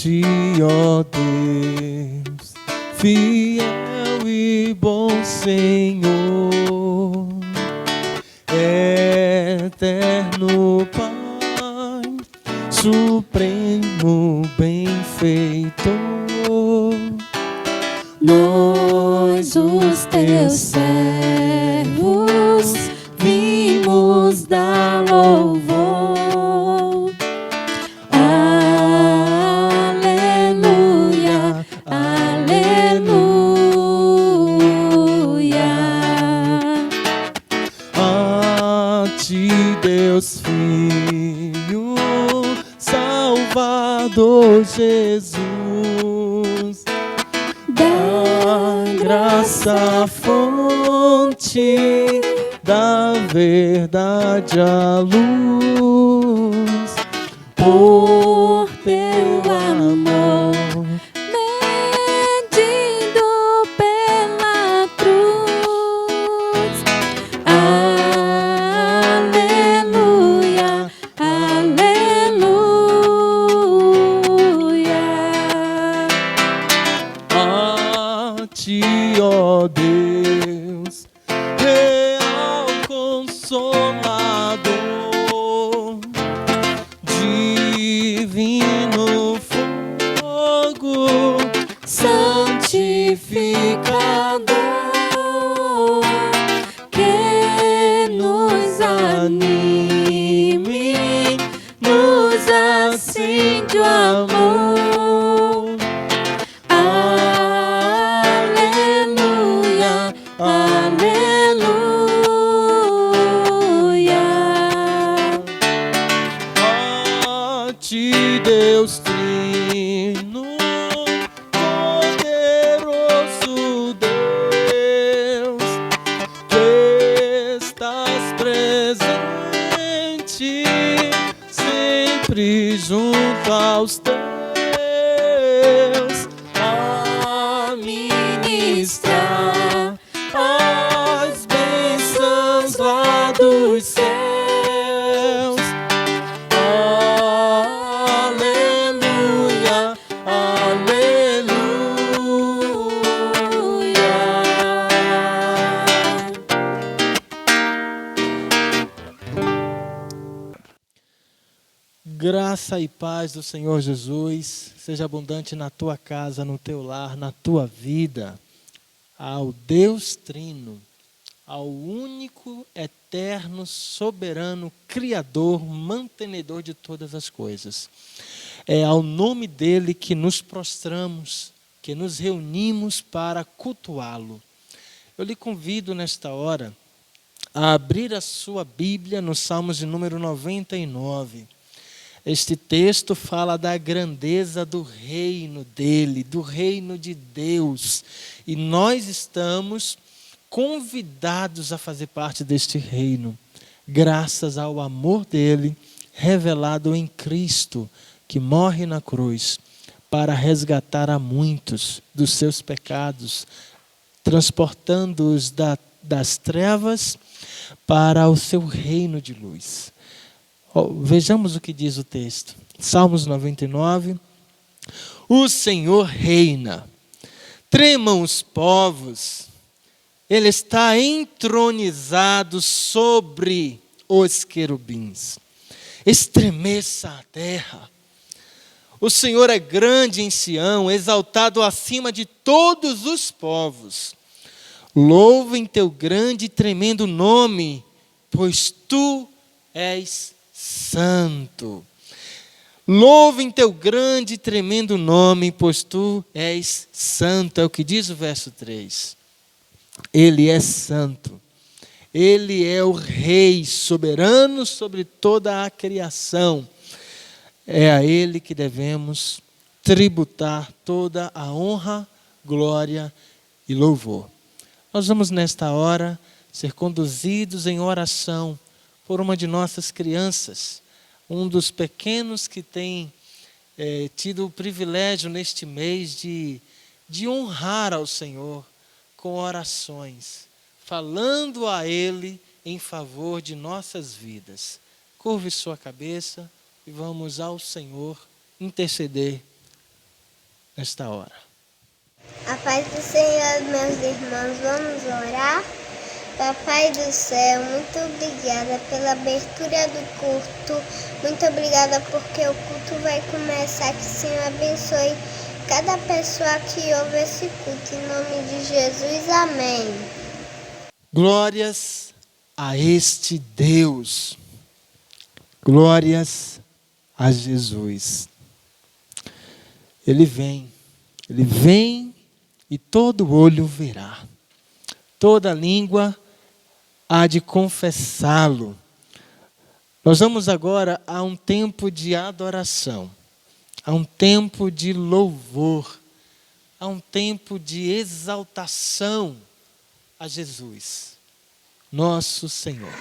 ti, ó Deus, fiel e bom Senhor, eterno Pai, supremo benfeitor. Nós, os teus servos, vimos dar louvor. Aleluia, aleluia. A ti, Deus Filho, Salvador Jesus, da graça fonte, da verdade a luz, Por teu amor, medido pela cruz. Aleluia, aleluia. a ti, ó Deus, real Consolador, divino fogo, Santificador, que nos anime, nos acende o amor. Aleluia, aleluia. a ti, Deus Trino, poderoso Deus, que estás presente sempre junto aos teus, a ministrar as bênçãos lá dos céus. Aleluia, aleluia. Graça e paz do Senhor Jesus seja abundante na tua casa, no teu lar, na tua vida. Ao Deus Trino, ao único, eterno, soberano, criador, mantenedor de todas as coisas. É ao nome dele que nos prostramos, que nos reunimos para cultuá-lo. Eu lhe convido nesta hora a abrir a sua Bíblia no Salmos de número 99. Este texto fala da grandeza do reino dele, do reino de Deus. E nós estamos convidados a fazer parte deste reino, graças ao amor dele, revelado em Cristo, que morre na cruz, para resgatar a muitos dos seus pecados, transportando-os das trevas para o seu reino de luz. Vejamos o que diz o texto. Salmos 99. O Senhor reina. Tremam os povos. Ele está entronizado sobre os querubins. Estremeça a terra. O Senhor é grande em Sião, exaltado acima de todos os povos. Louvem teu grande e tremendo nome, pois tu és santo. Louvem teu grande e tremendo nome, pois tu és santo. É o que diz o verso 3. Ele é santo. Ele é o rei soberano sobre toda a criação. É a ele que devemos tributar toda a honra, glória e louvor. Nós vamos nesta hora ser conduzidos em oração por uma de nossas crianças, um dos pequenos que tem tido o privilégio neste mês de honrar ao Senhor com orações, falando a Ele em favor de nossas vidas. Curve sua cabeça e vamos ao Senhor interceder nesta hora. A paz do Senhor, meus irmãos, vamos orar? Papai do céu, muito obrigada pela abertura do culto. Muito obrigada porque o culto vai começar. Que o Senhor abençoe cada pessoa que ouve esse culto. Em nome de Jesus, amém. Glórias a este Deus. Glórias a Jesus. Ele vem e todo olho verá. Toda língua há de confessá-lo. Nós vamos agora a um tempo de adoração, a um tempo de louvor, a um tempo de exaltação a Jesus, nosso Senhor.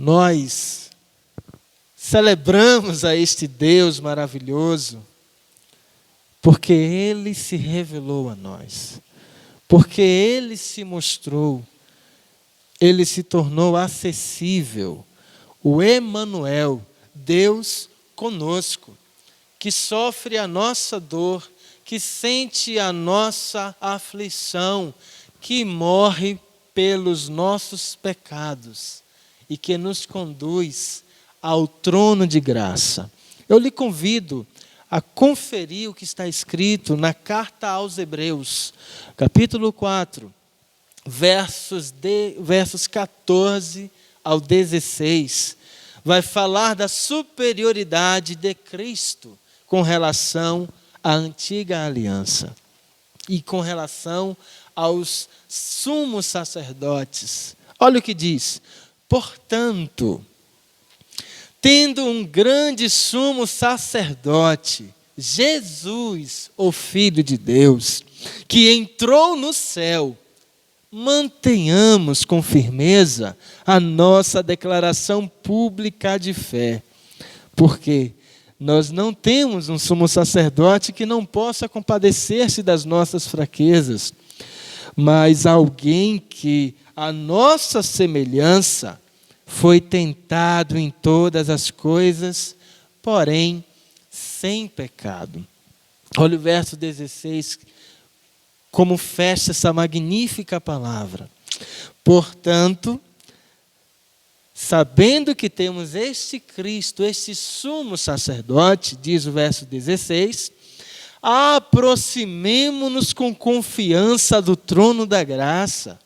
Nós celebramos a este Deus maravilhoso, porque Ele se revelou a nós, porque Ele se mostrou, Ele se tornou acessível, o Emanuel, Deus conosco, que sofre a nossa dor, que sente a nossa aflição, que morre pelos nossos pecados e que nos conduz ao trono de graça. Eu lhe convido a conferir o que está escrito na carta aos Hebreus, capítulo 4, versos 14 ao 16. Vai falar da superioridade de Cristo com relação à antiga aliança e com relação aos sumos sacerdotes. Olha o que diz: portanto, tendo um grande sumo sacerdote, Jesus, o Filho de Deus, que entrou no céu, mantenhamos com firmeza a nossa declaração pública de fé. Porque nós não temos um sumo sacerdote que não possa compadecer-se das nossas fraquezas, mas alguém que, a nossa semelhança, foi tentado em todas as coisas, porém sem pecado. Olha o verso 16, como fecha essa magnífica palavra. Portanto, sabendo que temos este Cristo, este sumo sacerdote, diz o verso 16, aproximemo-nos com confiança do trono da graça,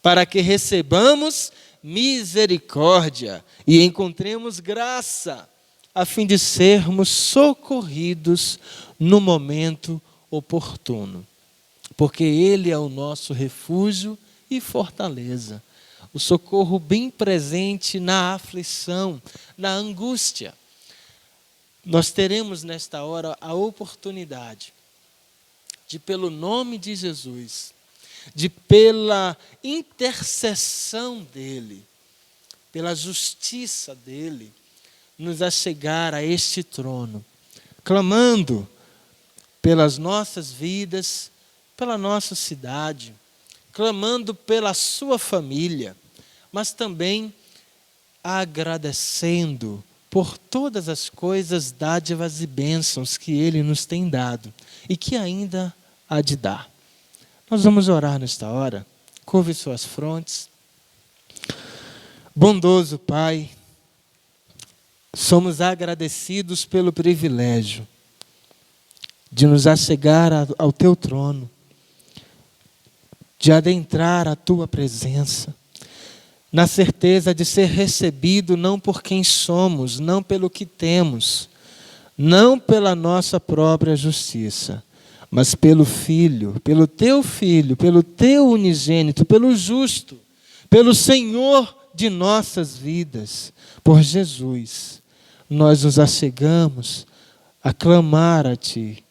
para que recebamos misericórdia e encontremos graça, a fim de sermos socorridos no momento oportuno. Porque Ele é o nosso refúgio e fortaleza, o socorro bem presente na aflição, na angústia. Nós teremos nesta hora a oportunidade de, pelo nome de Jesus, de pela intercessão dEle, pela justiça dEle, nos achegar a este trono, clamando pelas nossas vidas, pela nossa cidade, clamando pela sua família, mas também agradecendo por todas as coisas, dádivas e bênçãos que Ele nos tem dado e que ainda há de dar. Nós vamos orar nesta hora. Curve suas frontes. Bondoso Pai, somos agradecidos pelo privilégio de nos achegar ao Teu trono, de adentrar a Tua presença, na certeza de ser recebido não por quem somos, não pelo que temos, não pela nossa própria justiça, mas pelo Filho, pelo Teu Filho, pelo Teu unigênito, pelo justo, pelo Senhor de nossas vidas, por Jesus. Nós nos achegamos a clamar a Ti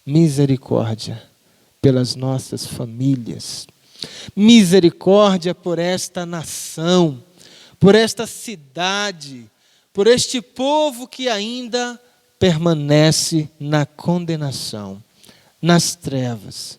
misericórdia pelas nossas famílias, misericórdia por esta nação, por esta cidade, por este povo que ainda permanece na condenação, nas trevas.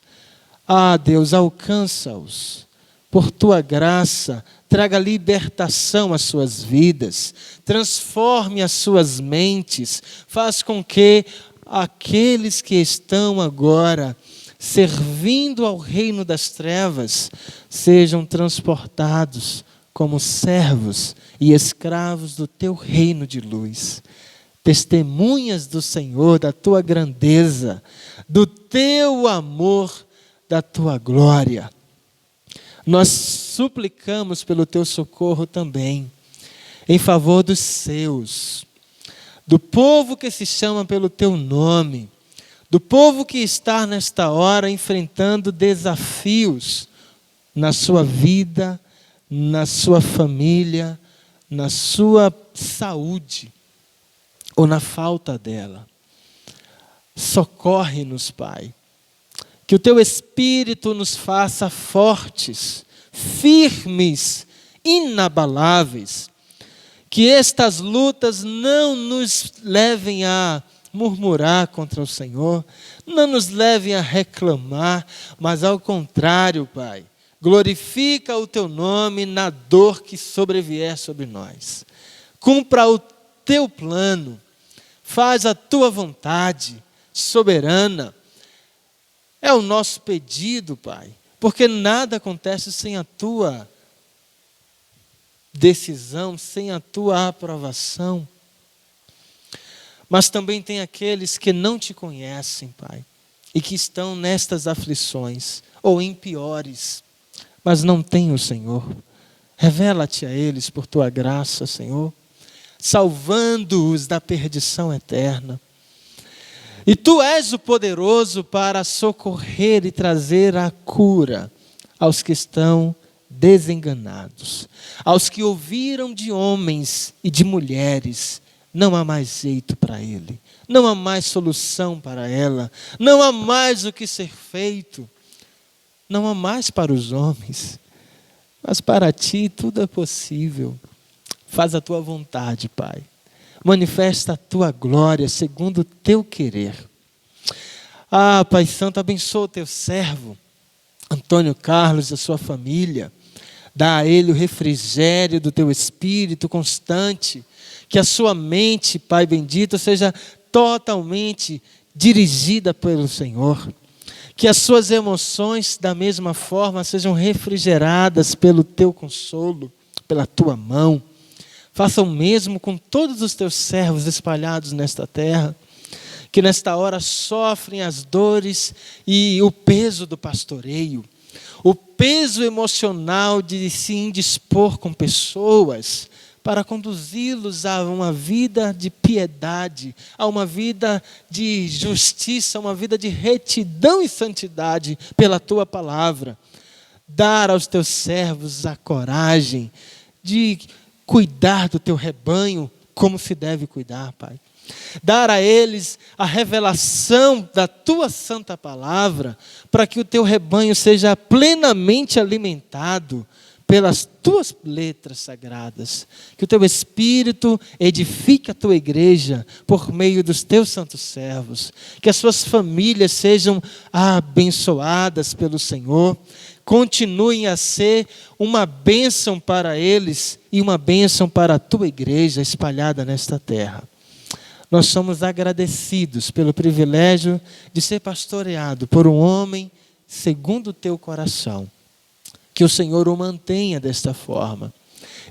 Ah, Deus, alcança-os por Tua graça, traga libertação às suas vidas, transforme as suas mentes, faz com que aqueles que estão agora servindo ao reino das trevas sejam transportados como servos e escravos do Teu reino de luz, testemunhas do Senhor, da Tua grandeza, do Teu amor, da Tua glória. Nós suplicamos pelo Teu socorro também, em favor dos seus, do povo que se chama pelo Teu nome, do povo que está nesta hora enfrentando desafios na sua vida, na sua família, na sua saúde ou na falta dela. Socorre-nos, Pai. Que o Teu Espírito nos faça fortes, firmes, inabaláveis. Que estas lutas não nos levem a murmurar contra o Senhor, não nos levem a reclamar, mas ao contrário, Pai, glorifica o Teu nome na dor que sobrevier sobre nós. Cumpra o Teu plano, faz a Tua vontade soberana. É o nosso pedido, Pai, porque nada acontece sem a Tua decisão, sem a Tua aprovação. Mas também tem aqueles que não Te conhecem, Pai, e que estão nestas aflições, ou em piores, mas não têm o Senhor. Revela-te a eles por Tua graça, Senhor, salvando-os da perdição eterna. E Tu és o poderoso para socorrer e trazer a cura aos que estão desenganados, aos que ouviram de homens e de mulheres. Não há mais jeito para ele, não há mais solução para ela, não há mais o que ser feito, não há mais para os homens, mas para Ti tudo é possível. Faz a Tua vontade, Pai. manifesta a tua glória segundo o teu querer. Ah, Pai Santo, abençoa o teu servo, Antônio Carlos e a sua família. Dá a ele o refrigério do teu espírito constante. Que a sua mente, Pai bendito, seja totalmente dirigida pelo Senhor. Que as suas emoções, da mesma forma, sejam refrigeradas pelo teu consolo, pela tua mão. Faça o mesmo com todos os teus servos espalhados nesta terra, que nesta hora sofrem as dores e o peso do pastoreio, o peso emocional de se indispor com pessoas, para conduzi-los a uma vida de piedade, a uma vida de justiça, a uma vida de retidão e santidade pela tua palavra. Dar aos teus servos a coragem de cuidar do teu rebanho como se deve cuidar, Pai. Dar a eles a revelação da tua santa palavra, para que o teu rebanho seja plenamente alimentado pelas tuas letras sagradas. Que o teu Espírito edifique a tua igreja por meio dos teus santos servos. Que as suas famílias sejam abençoadas pelo Senhor. Continuem a ser uma bênção para eles e uma bênção para a tua igreja espalhada nesta terra. Nós somos agradecidos pelo privilégio de ser pastoreado por um homem segundo o teu coração. Que o Senhor o mantenha desta forma.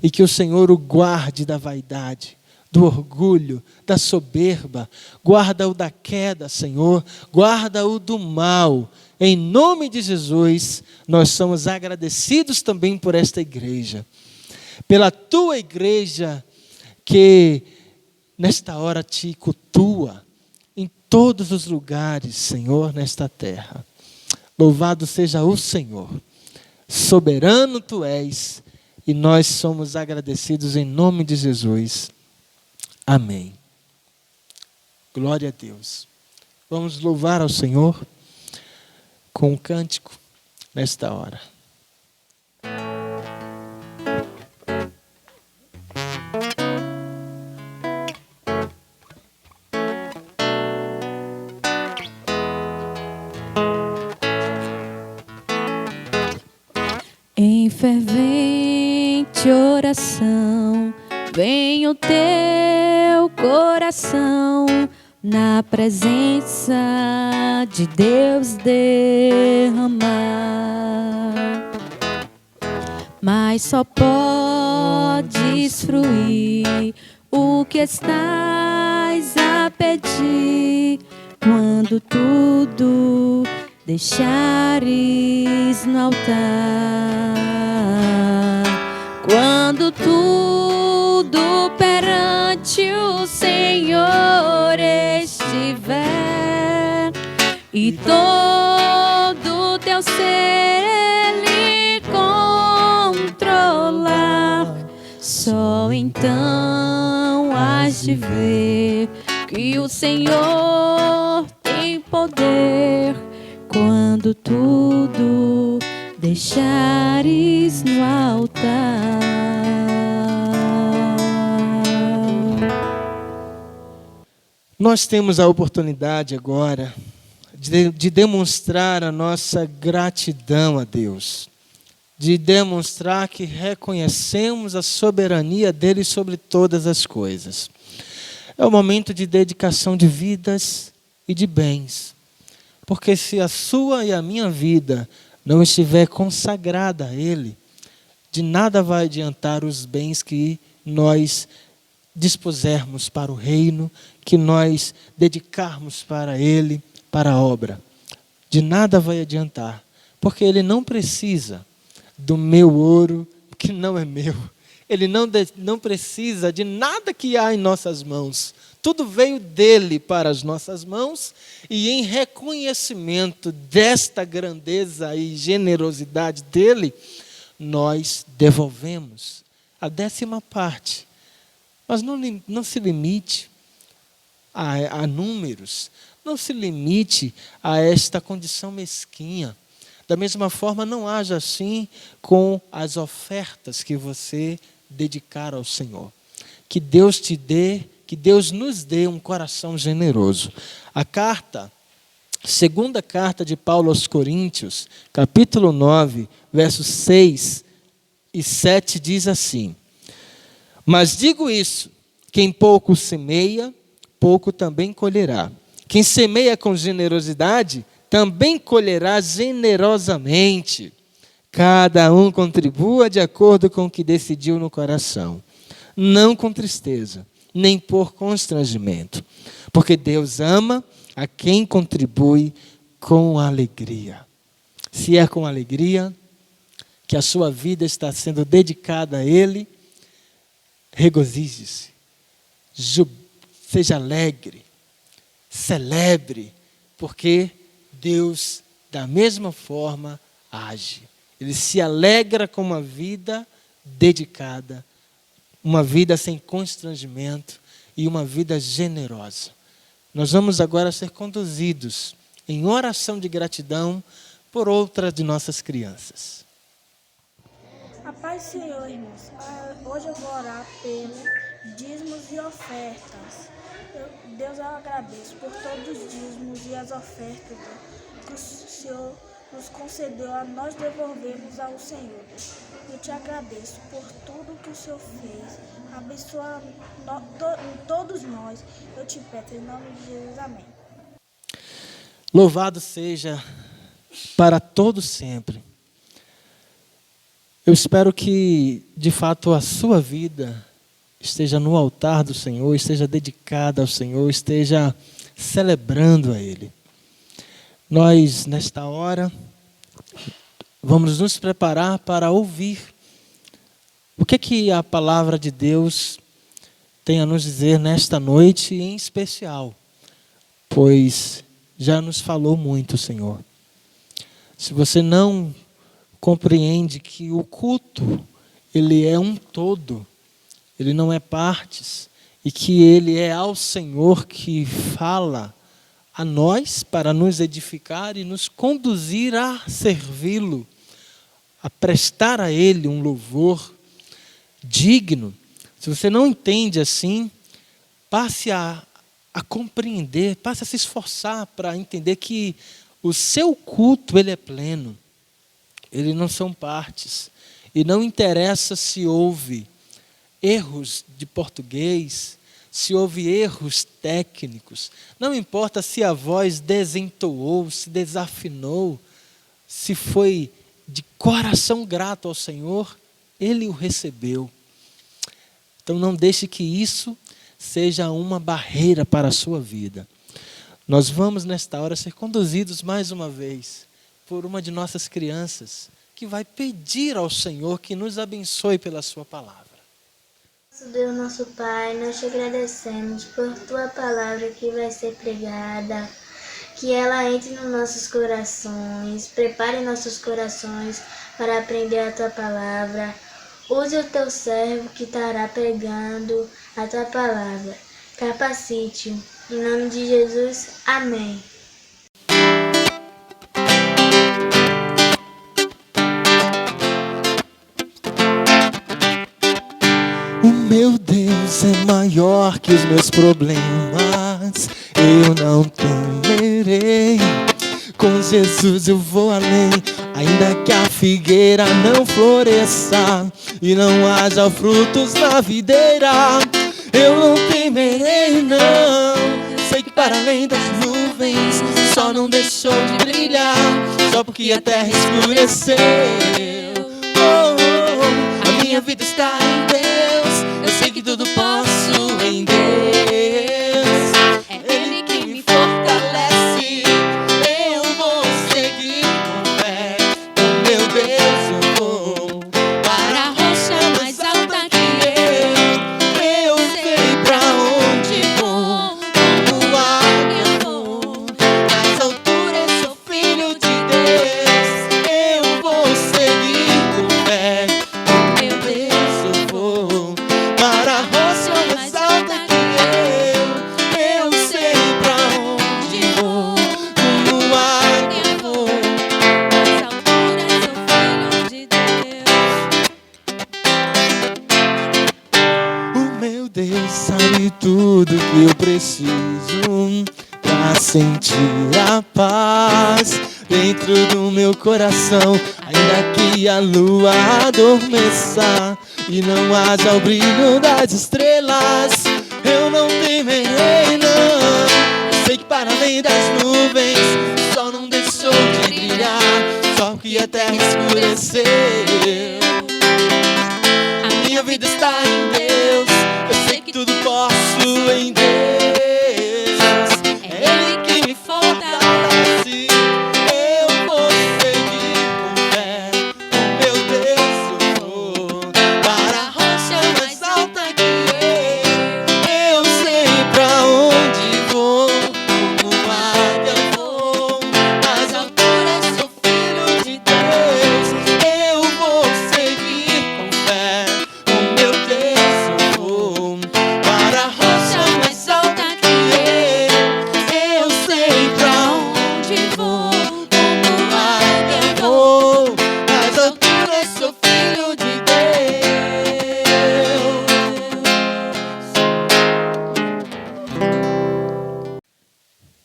E que o Senhor o guarde da vaidade, do orgulho, da soberba. Guarda-o da queda, Senhor. Guarda-o do mal. Em nome de Jesus, nós somos agradecidos também por esta igreja. Pela tua igreja que nesta hora te cultua em todos os lugares, Senhor, nesta terra. Louvado seja o Senhor. Soberano tu és, e nós somos agradecidos em nome de Jesus. Amém. Glória a Deus. Vamos louvar ao Senhor com um cântico nesta hora. Em fervente oração, vem o teu coração na presença de Deus derramar. Mas só podes fruir o que estás a pedir quando tudo deixares no altar. Quando tudo perante o Senhor estiver e todo teu ser Ele controlar, só então hás de ver que o Senhor tem poder. Quando tudo deixares no altar. Nós temos a oportunidade agora de demonstrar a nossa gratidão a Deus. De demonstrar que reconhecemos a soberania dele sobre todas as coisas. É o momento de dedicação de vidas e de bens. Porque se a sua e a minha vida não estiver consagrada a Ele, de nada vai adiantar os bens que nós dispusermos para o reino, que nós dedicarmos para Ele, para a obra. De nada vai adiantar, porque Ele não precisa do meu ouro, que não é meu. Ele não precisa de nada que há em nossas mãos. Tudo veio dele para as nossas mãos, e em reconhecimento desta grandeza e generosidade dele, nós devolvemos a 10ª parte. Mas não se limite a números, não se limite a esta condição mesquinha. Da mesma forma, não haja assim com as ofertas que você dedicar ao Senhor. Que Deus te dê que Deus nos dê um coração generoso. Segunda carta de Paulo aos Coríntios, capítulo 9, versos 6 e 7, diz assim: mas digo isso, quem pouco semeia, pouco também colherá. Quem semeia com generosidade, também colherá generosamente. Cada um contribua de acordo com o que decidiu no coração, não com tristeza, nem por constrangimento, porque Deus ama a quem contribui com alegria. Se é com alegria que a sua vida está sendo dedicada a Ele, regozije-se, seja alegre, celebre, porque Deus, da mesma forma, age. Ele se alegra com uma vida dedicada, uma vida sem constrangimento e uma vida generosa. Nós vamos agora ser conduzidos em oração de gratidão por outra de nossas crianças. A paz do Senhor, irmãos. Hoje eu vou orar pelos dízimos e ofertas. Deus, eu agradeço por todos os dízimos e as ofertas que o Senhor nos concedeu a nós devolvermos ao Senhor. Eu te agradeço por tudo que o Senhor fez. Abençoa todos nós. Eu te peço em nome de Jesus. Amém. Louvado seja para todos sempre. Eu espero que, de fato, a sua vida esteja no altar do Senhor, esteja dedicada ao Senhor, esteja celebrando a Ele. Nós, nesta hora, vamos nos preparar para ouvir o que a palavra de Deus tem a nos dizer nesta noite em especial, pois já nos falou muito, Senhor. Se você não compreende que o culto, ele é um todo, ele não é partes, e que ele é ao Senhor que fala a nós para nos edificar e nos conduzir a servi-lo, a prestar a Ele um louvor digno. Se você não entende assim, passe a compreender, passe a se esforçar para entender que o seu culto ele é pleno, ele não são partes, e não interessa se houve erros de português, se houve erros técnicos, não importa se a voz desentoou, se desafinou, se foi de coração grato ao Senhor, Ele o recebeu. Então não deixe que isso seja uma barreira para a sua vida. Nós vamos nesta hora ser conduzidos mais uma vez por uma de nossas crianças que vai pedir ao Senhor que nos abençoe pela sua palavra. Deus, nosso Pai, nós te agradecemos por tua palavra que vai ser pregada, que ela entre nos nossos corações, prepare nossos corações para aprender a tua palavra. Use o teu servo que estará pregando a tua palavra. Capacite-o. Em nome de Jesus, amém. O meu Deus é maior que os meus problemas, eu não temerei. Com Jesus eu vou além, ainda que a figueira não floresça e não haja frutos na videira, eu não temerei não. Sei que para além das nuvens o sol não deixou de brilhar, só porque a terra escureceu. Oh, oh, oh. A minha vida está em Deus, eu sei que tudo posso em Deus. É Ele que me fortalece, eu vou seguir com fé. Oh meu Deus, eu vou para a rocha mais alta que eu sei pra onde vou, como águia vou, nas alturas sou filho de Deus, eu vou seguir com fé. Oh meu Deus, eu vou. tudo que eu preciso pra sentir a paz dentro do meu coração. Ainda que a lua adormeça e não haja o brilho das estrelas, eu não temerei, não. Eu sei que para além das nuvens o sol não deixou de brilhar, só que a terra escureceu. A minha vida está em Deus, eu sei que tudo posso em Deus. É Ele que me fortalece, eu vou seguir com fé. Oh, meu Deus, eu vou para a rocha mais alta que eu sei pra onde vou, como águia vou, nas alturas sou filho de Deus. Eu vou seguir com fé. Oh, meu Deus, eu vou para a rocha mais alta que eu sei pra onde vou, como águia vou, nas alturas sou filho de Deus.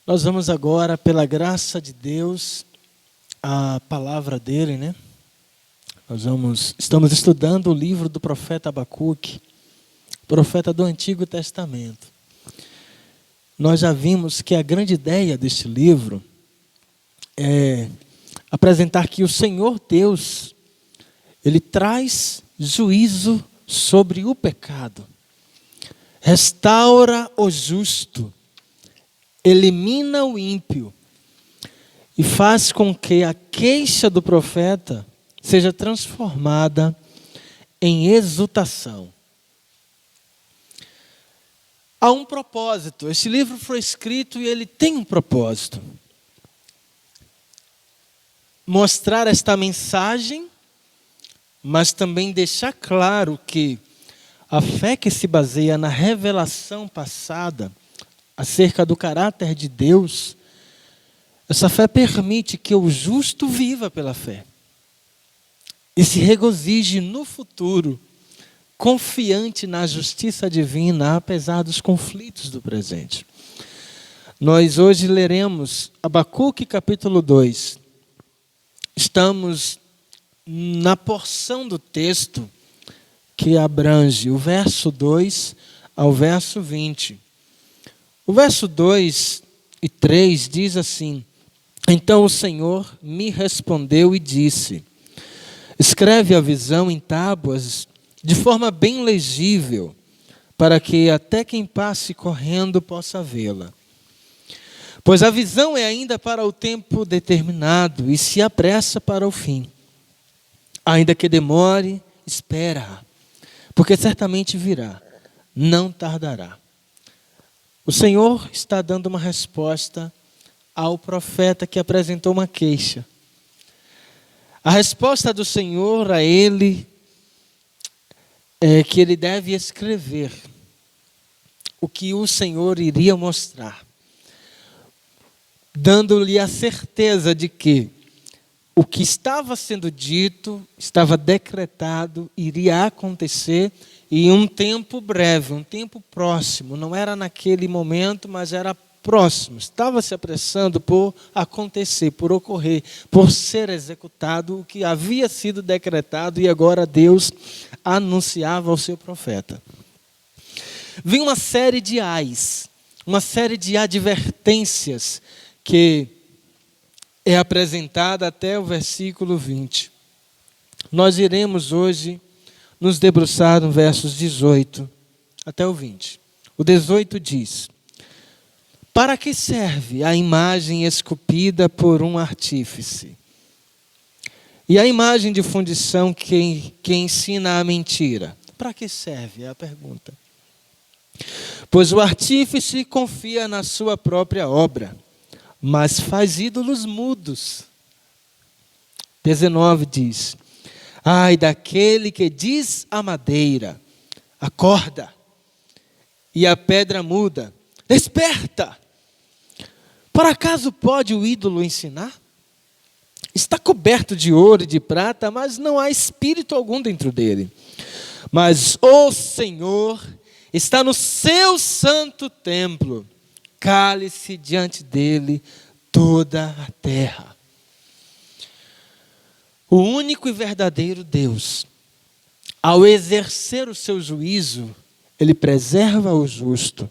Nós vamos agora, pela graça de Deus, a palavra dele, né? Estamos estudando o livro do profeta Abacuque, profeta do Antigo Testamento. Nós já vimos que a grande ideia deste livro é apresentar que o Senhor Deus, Ele traz juízo sobre o pecado, restaura o justo, elimina o ímpio e faz com que a queixa do profeta seja transformada em exultação. Há um propósito. Este livro foi escrito e ele tem um propósito. Mostrar esta mensagem, mas também deixar claro que a fé que se baseia na revelação passada acerca do caráter de Deus, essa fé permite que o justo viva pela fé e se regozije no futuro, confiante na justiça divina, apesar dos conflitos do presente. Nós hoje leremos Abacuque capítulo 2. Estamos na porção do texto que abrange o verso 2 ao verso 20. O verso 2 e 3 diz assim: Então o Senhor me respondeu e disse: Escreve a visão em tábuas de forma bem legível, para que até quem passe correndo possa vê-la. Pois a visão é ainda para o tempo determinado e se apressa para o fim. Ainda que demore, espera, porque certamente virá, não tardará. O Senhor está dando uma resposta ao profeta que apresentou uma queixa. A resposta do Senhor a ele é que ele deve escrever o que o Senhor iria mostrar, dando-lhe a certeza de que o que estava sendo dito, estava decretado, iria acontecer em um tempo breve, um tempo próximo. Não era naquele momento, mas era próximo. Estava se apressando por acontecer, por ocorrer, por ser executado o que havia sido decretado e agora Deus anunciava ao seu profeta. Vinha uma série de ais, uma série de advertências que é apresentada até o versículo 20. Nós iremos hoje nos debruçar no versos 18 até o 20. O 18 diz: Para que serve a imagem esculpida por um artífice? E a imagem de fundição que ensina a mentira? Para que serve? É a pergunta. Pois o artífice confia na sua própria obra, mas faz ídolos mudos. 19 diz: Ai daquele que diz à madeira, acorda, e a pedra muda, desperta. Por acaso pode o ídolo ensinar? Está coberto de ouro e de prata, mas não há espírito algum dentro dele. Mas o Senhor está no seu santo templo. Cale-se diante dele toda a terra. O único e verdadeiro Deus, ao exercer o seu juízo, ele preserva o justo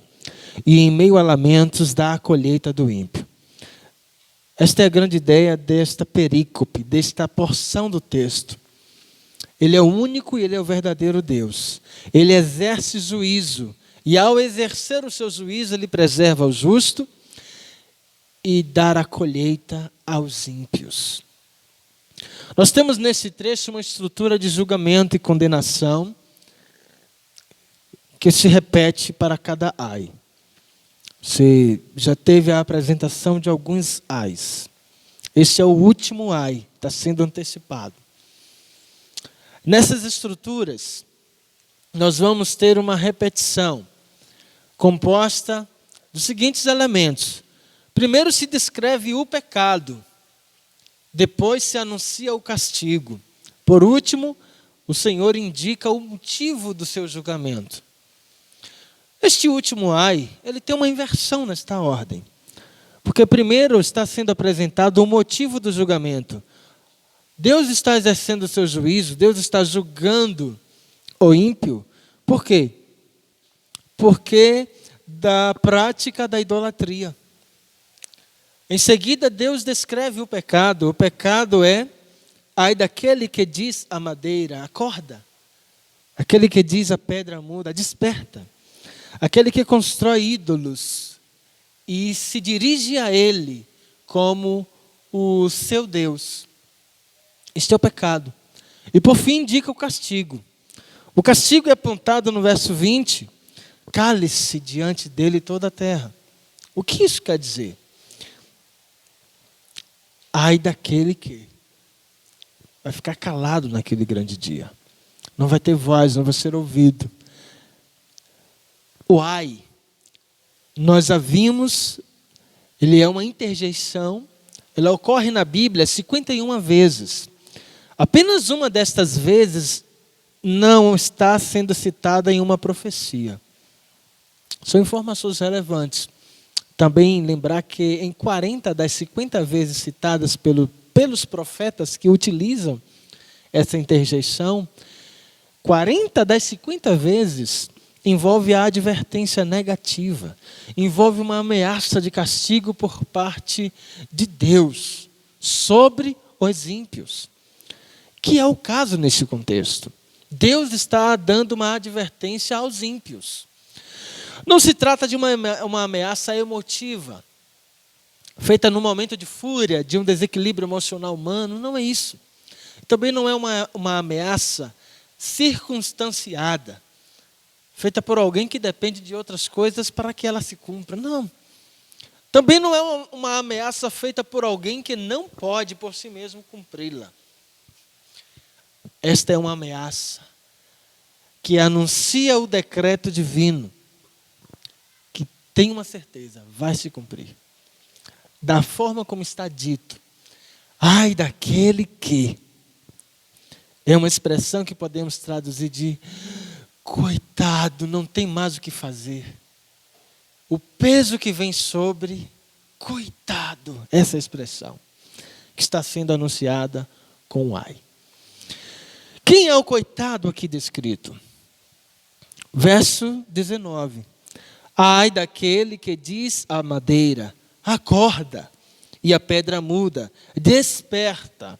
e em meio a lamentos dá a colheita do ímpio. Esta é a grande ideia desta perícope, desta porção do texto. Ele é o único e ele é o verdadeiro Deus. Ele exerce juízo e ao exercer o seu juízo, ele preserva o justo e dá a colheita aos ímpios. Nós temos nesse trecho uma estrutura de julgamento e condenação que se repete para cada ai. Você já teve a apresentação de alguns ais. Este é o último ai, está sendo antecipado. Nessas estruturas, nós vamos ter uma repetição composta dos seguintes elementos. Primeiro se descreve o pecado. Depois se anuncia o castigo. Por último, o Senhor indica o motivo do seu julgamento. Este último ai, ele tem uma inversão nesta ordem. Porque primeiro está sendo apresentado o motivo do julgamento. Deus está exercendo o seu juízo, Deus está julgando o ímpio. Por quê? Porque da prática da idolatria. Em seguida, Deus descreve o pecado. O pecado é, ai daquele que diz a madeira, acorda. Aquele que diz a pedra muda, desperta. Aquele que constrói ídolos e se dirige a ele como o seu Deus. Este é o pecado. E por fim indica o castigo. O castigo é apontado no verso 20. Cale-se diante dele toda a terra. O que isso quer dizer? Ai daquele que vai ficar calado naquele grande dia. Não vai ter voz, não vai ser ouvido. O ai, nós a vimos, ele é uma interjeição, ela ocorre na Bíblia 51 vezes. Apenas uma destas vezes não está sendo citada em uma profecia. São informações relevantes. Também lembrar que em 40 das 50 vezes citadas pelos profetas que utilizam essa interjeição, 40 das 50 vezes envolve a advertência negativa, envolve uma ameaça de castigo por parte de Deus sobre os ímpios, que é o caso nesse contexto. Deus está dando uma advertência aos ímpios. Não se trata de uma ameaça emotiva, feita num momento de fúria, de um desequilíbrio emocional humano, não é isso. Também não é uma ameaça circunstanciada, feita por alguém que depende de outras coisas para que ela se cumpra. Não. Também não é uma ameaça feita por alguém que não pode por si mesmo cumpri-la. Esta é uma ameaça que anuncia o decreto divino, que tem uma certeza, vai se cumprir. Da forma como está dito. Ai daquele que. É uma expressão que podemos traduzir de coitado, não tem mais o que fazer. O peso que vem sobre, coitado. Essa é a expressão que está sendo anunciada com o ai. Quem é o coitado aqui descrito? Verso 19. Ai daquele que diz à madeira, acorda, e a pedra muda, desperta.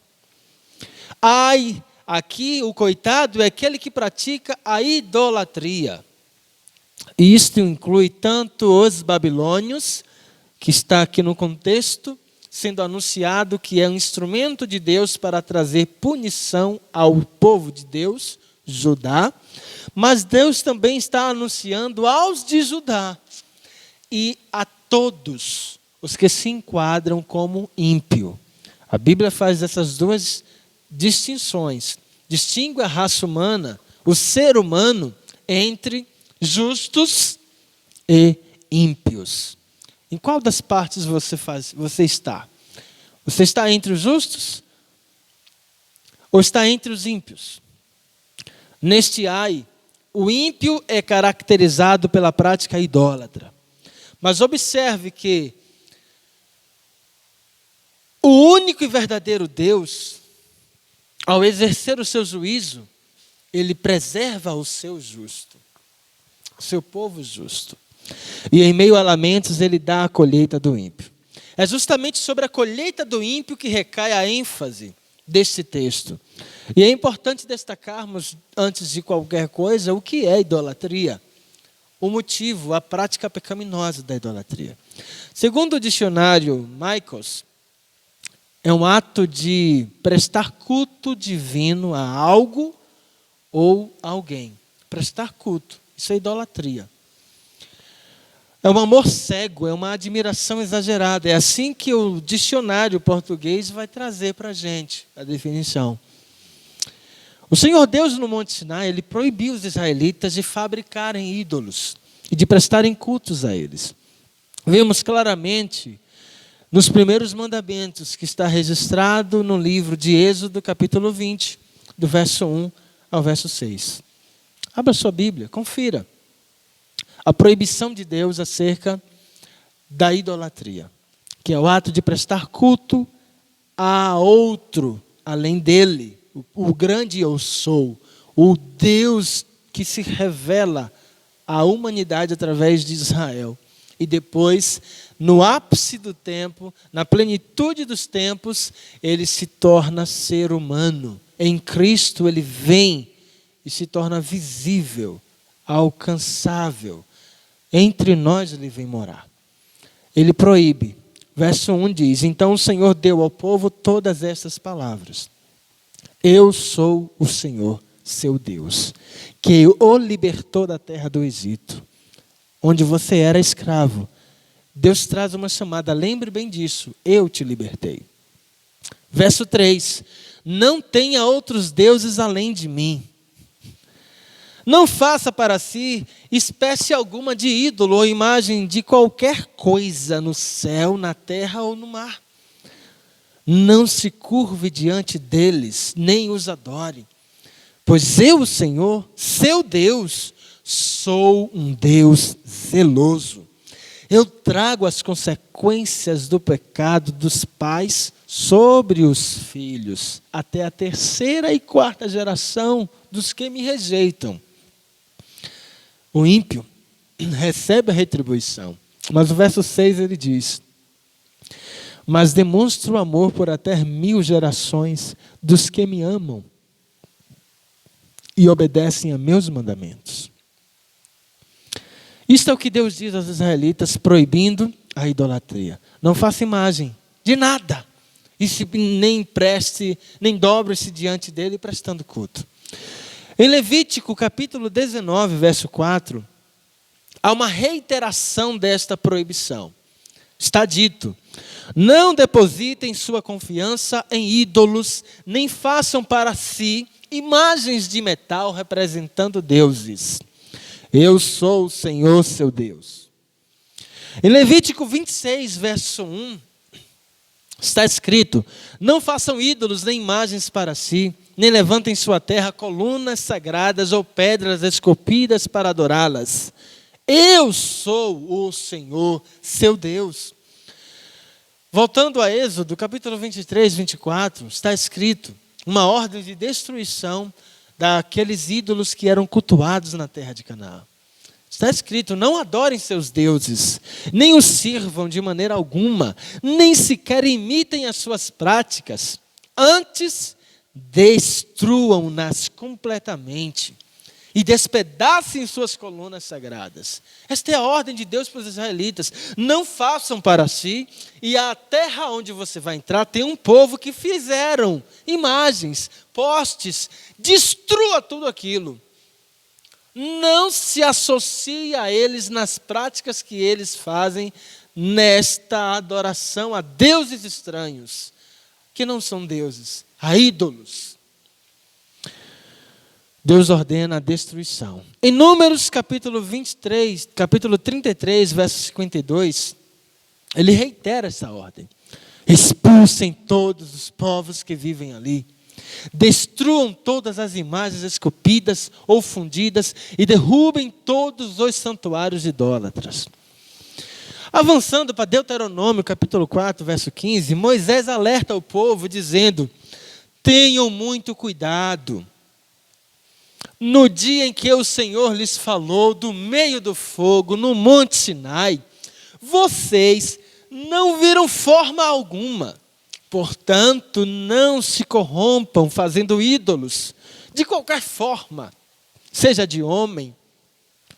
Ai, aqui o coitado é aquele que pratica a idolatria. E isto inclui tanto os babilônios, que está aqui no contexto, sendo anunciado que é um instrumento de Deus para trazer punição ao povo de Deus, Judá, mas Deus também está anunciando aos de Judá e a todos os que se enquadram como ímpio. A Bíblia faz essas duas distinções. Distingue a raça humana, o ser humano, entre justos e ímpios. Em qual das partes você está? Você está entre os justos ou está entre os ímpios? Neste ai, o ímpio é caracterizado pela prática idólatra. Mas observe que o único e verdadeiro Deus, ao exercer o seu juízo, ele preserva o seu justo, o seu povo justo. E em meio a lamentos, ele dá a colheita do ímpio. É justamente sobre a colheita do ímpio que recai a ênfase deste texto. E é importante destacarmos, antes de qualquer coisa, o que é idolatria. O motivo, a prática pecaminosa da idolatria. Segundo o dicionário Michaels, é um ato de prestar culto divino a algo ou a alguém. Prestar culto, isso é idolatria. É um amor cego, é uma admiração exagerada. É assim que o dicionário português vai trazer para a gente a definição. O Senhor Deus no Monte Sinai, ele proibiu os israelitas de fabricarem ídolos e de prestarem cultos a eles. Vemos claramente nos primeiros mandamentos que está registrado no livro de Êxodo, capítulo 20, do verso 1 ao verso 6. Abra sua Bíblia, confira. A proibição de Deus acerca da idolatria, que é o ato de prestar culto a outro, além dele, o grande eu sou, o Deus que se revela à humanidade através de Israel. E depois, no ápice do tempo, na plenitude dos tempos, ele se torna ser humano. Em Cristo ele vem e se torna visível, alcançável. Entre nós ele vem morar. Ele proíbe. Verso 1 diz: então o Senhor deu ao povo todas estas palavras. Eu sou o Senhor, seu Deus, que o libertou da terra do Egito, onde você era escravo. Deus traz uma chamada, lembre bem disso, eu te libertei. Verso 3, não tenha outros deuses além de mim. Não faça para si espécie alguma de ídolo ou imagem de qualquer coisa no céu, na terra ou no mar. Não se curve diante deles, nem os adore. Pois eu, o Senhor, seu Deus, sou um Deus zeloso. Eu trago as consequências do pecado dos pais sobre os filhos, até a 3ª e 4ª geração dos que me rejeitam. O ímpio recebe a retribuição. Mas o verso 6 ele diz: mas demonstro amor por até 1000 gerações dos que me amam e obedecem a meus mandamentos. Isto é o que Deus diz aos israelitas, proibindo a idolatria. Não faça imagem de nada. E nem preste, nem dobre-se diante dele prestando culto. Em Levítico, capítulo 19, verso 4, há uma reiteração desta proibição. Está dito: não depositem sua confiança em ídolos, nem façam para si imagens de metal representando deuses. Eu sou o Senhor, seu Deus. Em Levítico 26, verso 1, está escrito: não façam ídolos nem imagens para si, nem levantem em sua terra colunas sagradas ou pedras esculpidas para adorá-las. Eu sou o Senhor, seu Deus. Voltando a Êxodo, capítulo 23, 24, está escrito uma ordem de destruição daqueles ídolos que eram cultuados na terra de Canaã. Está escrito: não adorem seus deuses, nem os sirvam de maneira alguma, nem sequer imitem as suas práticas. Antes, destruam-nas completamente e despedacem suas colunas sagradas. Esta é a ordem de Deus para os israelitas. Não façam para si, e a terra onde você vai entrar tem um povo que fizeram imagens, postes, destrua tudo aquilo. Não se associe a eles nas práticas que eles fazem nesta adoração a deuses estranhos, que não são deuses, a ídolos. Deus ordena a destruição. Em Números capítulo 23, capítulo 33, verso 52, ele reitera essa ordem. Expulsem todos os povos que vivem ali. Destruam todas as imagens esculpidas ou fundidas e derrubem todos os santuários idólatras. Avançando para Deuteronômio, capítulo 4, verso 15, Moisés alerta o povo dizendo: tenham muito cuidado. No dia em que o Senhor lhes falou do meio do fogo, no Monte Sinai, vocês não viram forma alguma. Portanto, não se corrompam fazendo ídolos, de qualquer forma, seja de homem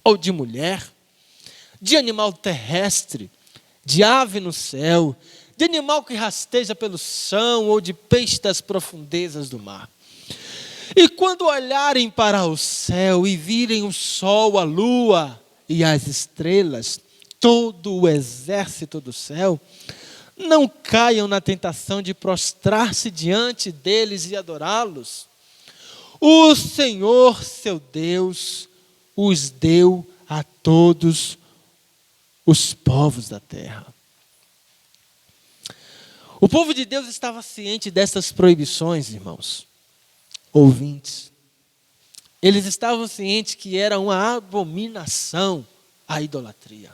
ou de mulher, de animal terrestre, de ave no céu, de animal que rasteja pelo chão ou de peixe das profundezas do mar. E quando olharem para o céu e virem o sol, a lua e as estrelas, todo o exército do céu, não caiam na tentação de prostrar-se diante deles e adorá-los. O Senhor, seu Deus, os deu a todos os povos da terra. O povo de Deus estava ciente dessas proibições, irmãos, ouvintes. Eles estavam cientes que era uma abominação a idolatria.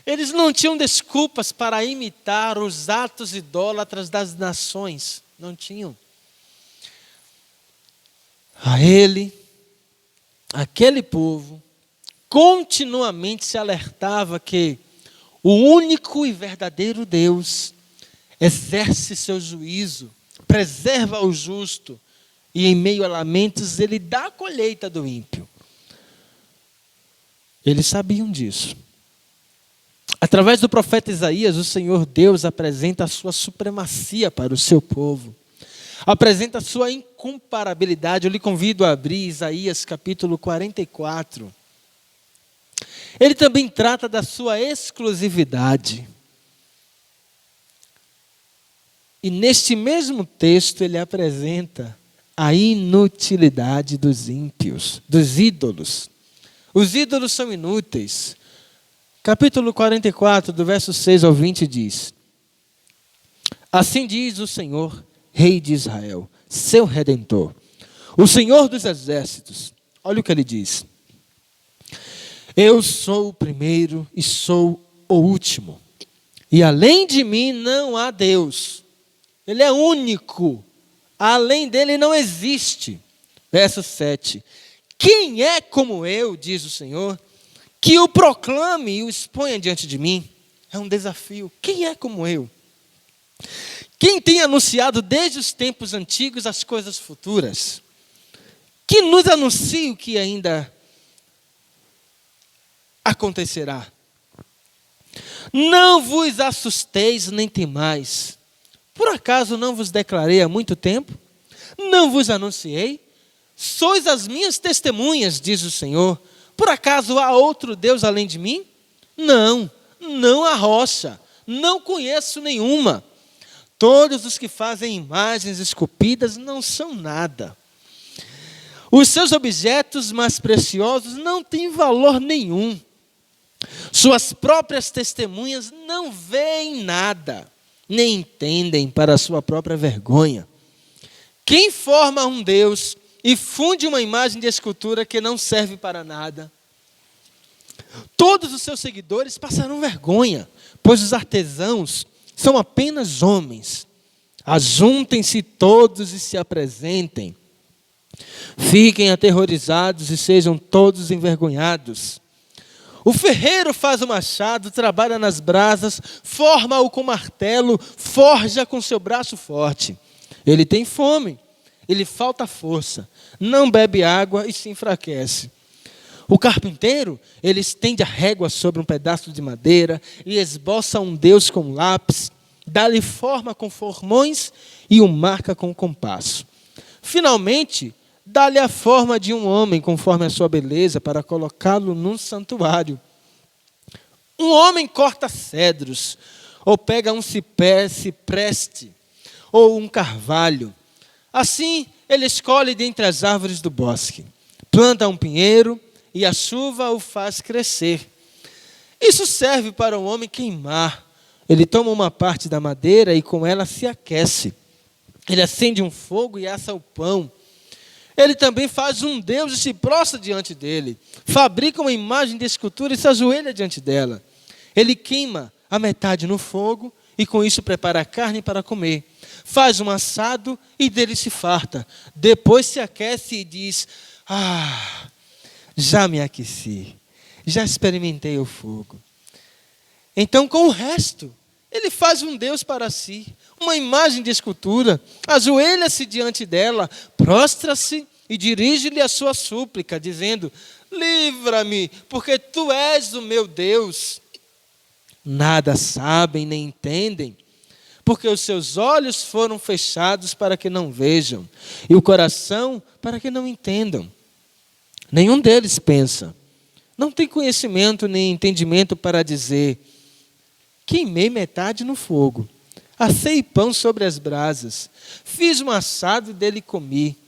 Eles não tinham desculpas para imitar os atos idólatras das nações. Não tinham. Aquele povo, continuamente se alertava que o único e verdadeiro Deus exerce seu juízo, preserva o justo e em meio a lamentos ele dá a colheita do ímpio. Eles sabiam disso. Através do profeta Isaías, o Senhor Deus apresenta a sua supremacia para o seu povo. Apresenta a sua incomparabilidade. Eu lhe convido a abrir Isaías capítulo 44. Ele também trata da sua exclusividade. E neste mesmo texto ele apresenta a inutilidade dos ímpios, dos ídolos. Os ídolos são inúteis. Capítulo 44, do verso 6 ao 20 diz: assim diz o Senhor, Rei de Israel, seu Redentor, o Senhor dos exércitos. Olha o que ele diz: eu sou o primeiro e sou o último, e além de mim não há Deus. Ele é único, além dele não existe. Verso 7, quem é como eu, diz o Senhor, que o proclame e o exponha diante de mim? É um desafio. Quem é como eu? Quem tem anunciado desde os tempos antigos as coisas futuras? Que nos anuncie o que ainda acontecerá. Não vos assusteis nem temais. Por acaso não vos declarei há muito tempo? Não vos anunciei? Sois as minhas testemunhas, diz o Senhor. Por acaso há outro Deus além de mim? Não, não há rocha, não conheço nenhuma. Todos os que fazem imagens esculpidas não são nada. Os seus objetos mais preciosos não têm valor nenhum. Suas próprias testemunhas não veem nada, nem entendem para a sua própria vergonha. Quem forma um Deus e funde uma imagem de escultura que não serve para nada? Todos os seus seguidores passarão vergonha, pois os artesãos são apenas homens. Ajuntem-se todos e se apresentem. Fiquem aterrorizados e sejam todos envergonhados. O ferreiro faz o machado, trabalha nas brasas, forma-o com martelo, forja com seu braço forte. Ele tem fome, ele falta força, não bebe água e se enfraquece. O carpinteiro, ele estende a régua sobre um pedaço de madeira e esboça um Deus com lápis, dá-lhe forma com formões e o marca com compasso. Finalmente, dá-lhe a forma de um homem conforme a sua beleza para colocá-lo num santuário. Um homem corta cedros, ou pega um cipreste, ou um carvalho. Assim, ele escolhe dentre as árvores do bosque. Planta um pinheiro e a chuva o faz crescer. Isso serve para um homem queimar. Ele toma uma parte da madeira e com ela se aquece. Ele acende um fogo e assa o pão. Ele também faz um Deus e se prostra diante dele. Fabrica uma imagem de escultura e se ajoelha diante dela. Ele queima a metade no fogo e com isso prepara a carne para comer. Faz um assado e dele se farta. Depois se aquece e diz: já me aqueci, já experimentei o fogo. Então, com o resto, ele faz um Deus para si, uma imagem de escultura, ajoelha-se diante dela, prostra-se e dirige-lhe a sua súplica, dizendo: livra-me, porque tu és o meu Deus. Nada sabem nem entendem, porque os seus olhos foram fechados para que não vejam, e o coração para que não entendam. Nenhum deles pensa, não tem conhecimento nem entendimento para dizer: queimei metade no fogo, assei pão sobre as brasas, fiz um assado e dele comi.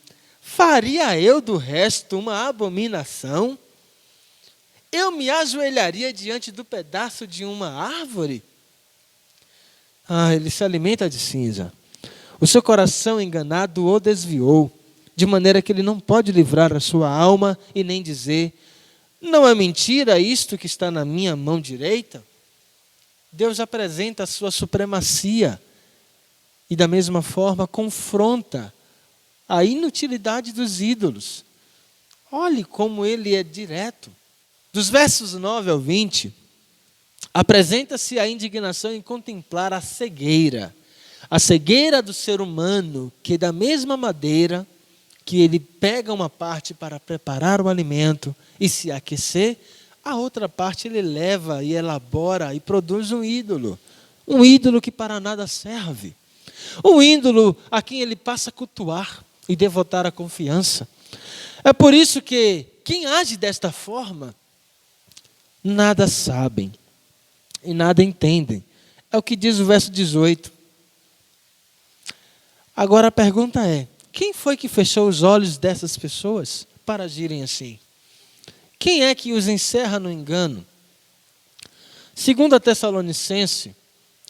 Faria eu do resto uma abominação? Eu me ajoelharia diante do pedaço de uma árvore? Ele se alimenta de cinza. O seu coração enganado o desviou, de maneira que ele não pode livrar a sua alma e nem dizer: não é mentira isto que está na minha mão direita? Deus apresenta a sua supremacia e da mesma forma confronta a inutilidade dos ídolos. Olhe como ele é direto. Dos versos 9 ao 20, apresenta-se a indignação em contemplar a cegueira do ser humano, que da mesma madeira que ele pega uma parte para preparar o alimento e se aquecer, a outra parte ele leva e elabora e produz um ídolo que para nada serve, um ídolo a quem ele passa a cultuar e devotar a confiança. É por isso que quem age desta forma, nada sabem e nada entendem. É o que diz o verso 18. Agora a pergunta é: quem foi que fechou os olhos dessas pessoas para agirem assim? Quem é que os encerra no engano? 2 Tessalonicenses,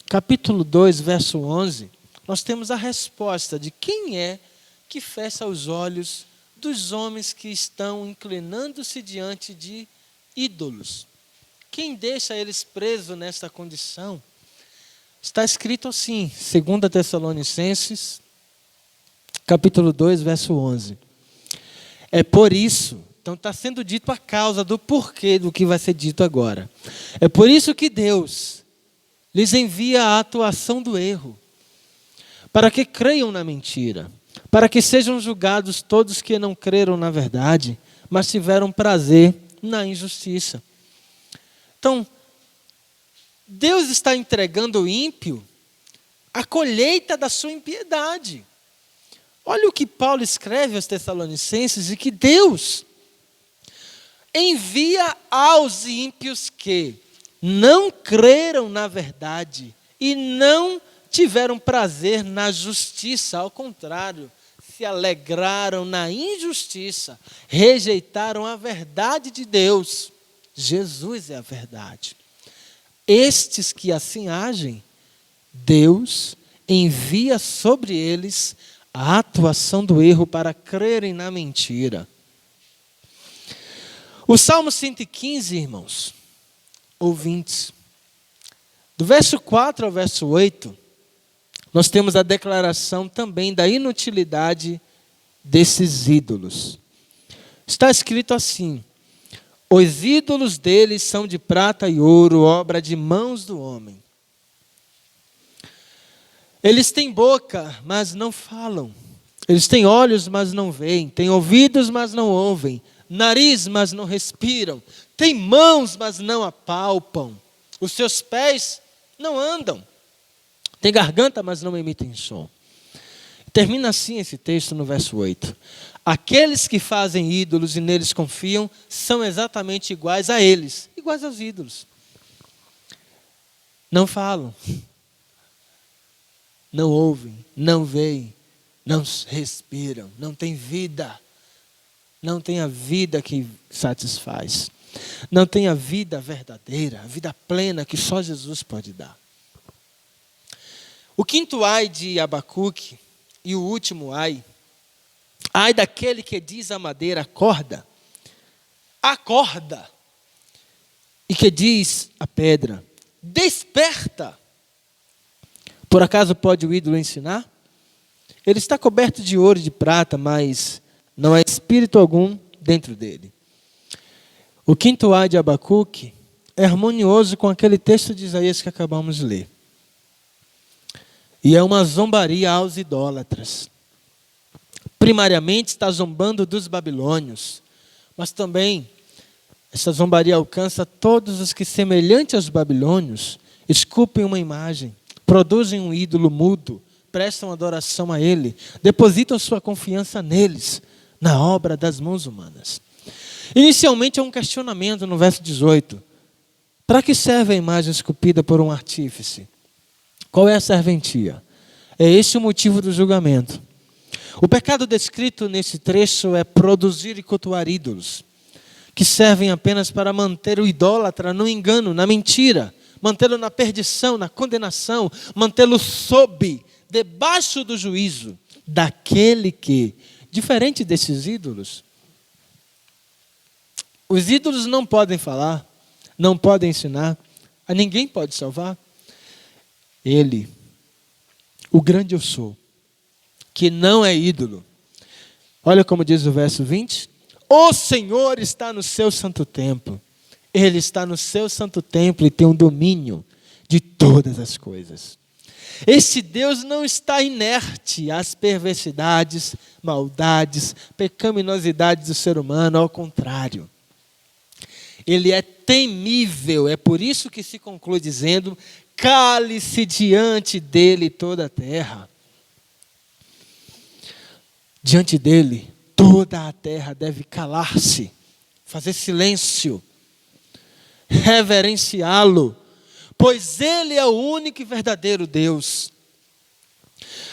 capítulo 2, verso 11, nós temos a resposta de quem é que fecha os olhos dos homens que estão inclinando-se diante de ídolos. Quem deixa eles presos nessa condição? Está escrito assim, 2 Tessalonicenses, capítulo 2, verso 11. É por isso, então está sendo dito a causa do porquê do que vai ser dito agora. É por isso que Deus lhes envia a atuação do erro, para que creiam na mentira, para que sejam julgados todos que não creram na verdade, mas tiveram prazer na injustiça. Então, Deus está entregando ao ímpio a colheita da sua impiedade. Olha o que Paulo escreve aos Tessalonicenses, e que Deus envia aos ímpios que não creram na verdade e não tiveram prazer na justiça, ao contrário, se alegraram na injustiça, rejeitaram a verdade de Deus. Jesus é a verdade. Estes que assim agem, Deus envia sobre eles a atuação do erro para crerem na mentira. O Salmo 115, irmãos, ouvintes, do verso 4 ao verso 8, nós temos a declaração também da inutilidade desses ídolos. Está escrito assim: os ídolos deles são de prata e ouro, obra de mãos do homem. Eles têm boca, mas não falam. Eles têm olhos, mas não veem. Têm ouvidos, mas não ouvem. Nariz, mas não respiram. Têm mãos, mas não apalpam. Os seus pés não andam. Têm garganta, mas não emitem som. Termina assim esse texto no verso 8. Aqueles que fazem ídolos e neles confiam são exatamente iguais a eles, iguais aos ídolos. Não falam, não ouvem, não veem, não respiram, não têm vida. Não têm a vida que satisfaz. Não têm a vida verdadeira, a vida plena que só Jesus pode dar. O quinto ai de Abacuque E o último ai. Ai daquele que diz à madeira, acorda. Acorda. E que diz à pedra, desperta. Por acaso pode o ídolo ensinar? Ele está coberto de ouro e de prata, mas não há espírito algum dentro dele. O quinto ai de Abacuque é harmonioso com aquele texto de Isaías que acabamos de ler. E é uma zombaria aos idólatras. Primariamente está zombando dos babilônios, mas também essa zombaria alcança todos os que, semelhante aos babilônios, esculpem uma imagem, produzem um ídolo mudo, prestam adoração a ele, depositam sua confiança neles, na obra das mãos humanas. Inicialmente é um questionamento no verso 18. Para que serve a imagem esculpida por um artífice? Qual é a serventia? É esse o motivo do julgamento. O pecado descrito nesse trecho é produzir e cultuar ídolos, que servem apenas para manter o idólatra no engano, na mentira, mantê-lo na perdição, na condenação, mantê-lo debaixo do juízo daquele que, diferente desses ídolos, os ídolos não podem falar, não podem ensinar, a ninguém pode salvar. Ele, o grande eu sou, que não é ídolo. Olha como diz o verso 20. O Senhor está no seu santo templo. Ele está no seu santo templo e tem um domínio de todas as coisas. Esse Deus não está inerte às perversidades, maldades, pecaminosidades do ser humano, ao contrário. Ele é temível, é por isso que se conclui dizendo, cale-se diante dele toda a terra. Diante dele, toda a terra deve calar-se, fazer silêncio, reverenciá-lo, pois ele é o único e verdadeiro Deus.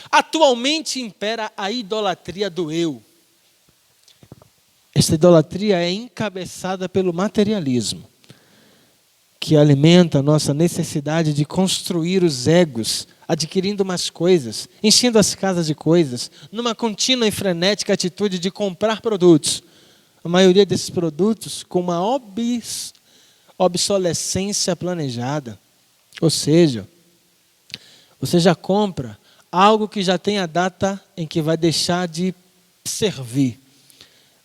Atualmente impera a idolatria do eu. Esta idolatria é encabeçada pelo materialismo, que alimenta a nossa necessidade de construir os egos, adquirindo mais coisas, enchendo as casas de coisas, numa contínua e frenética atitude de comprar produtos. A maioria desses produtos com uma obsolescência planejada. Ou seja, você já compra algo que já tem a data em que vai deixar de servir,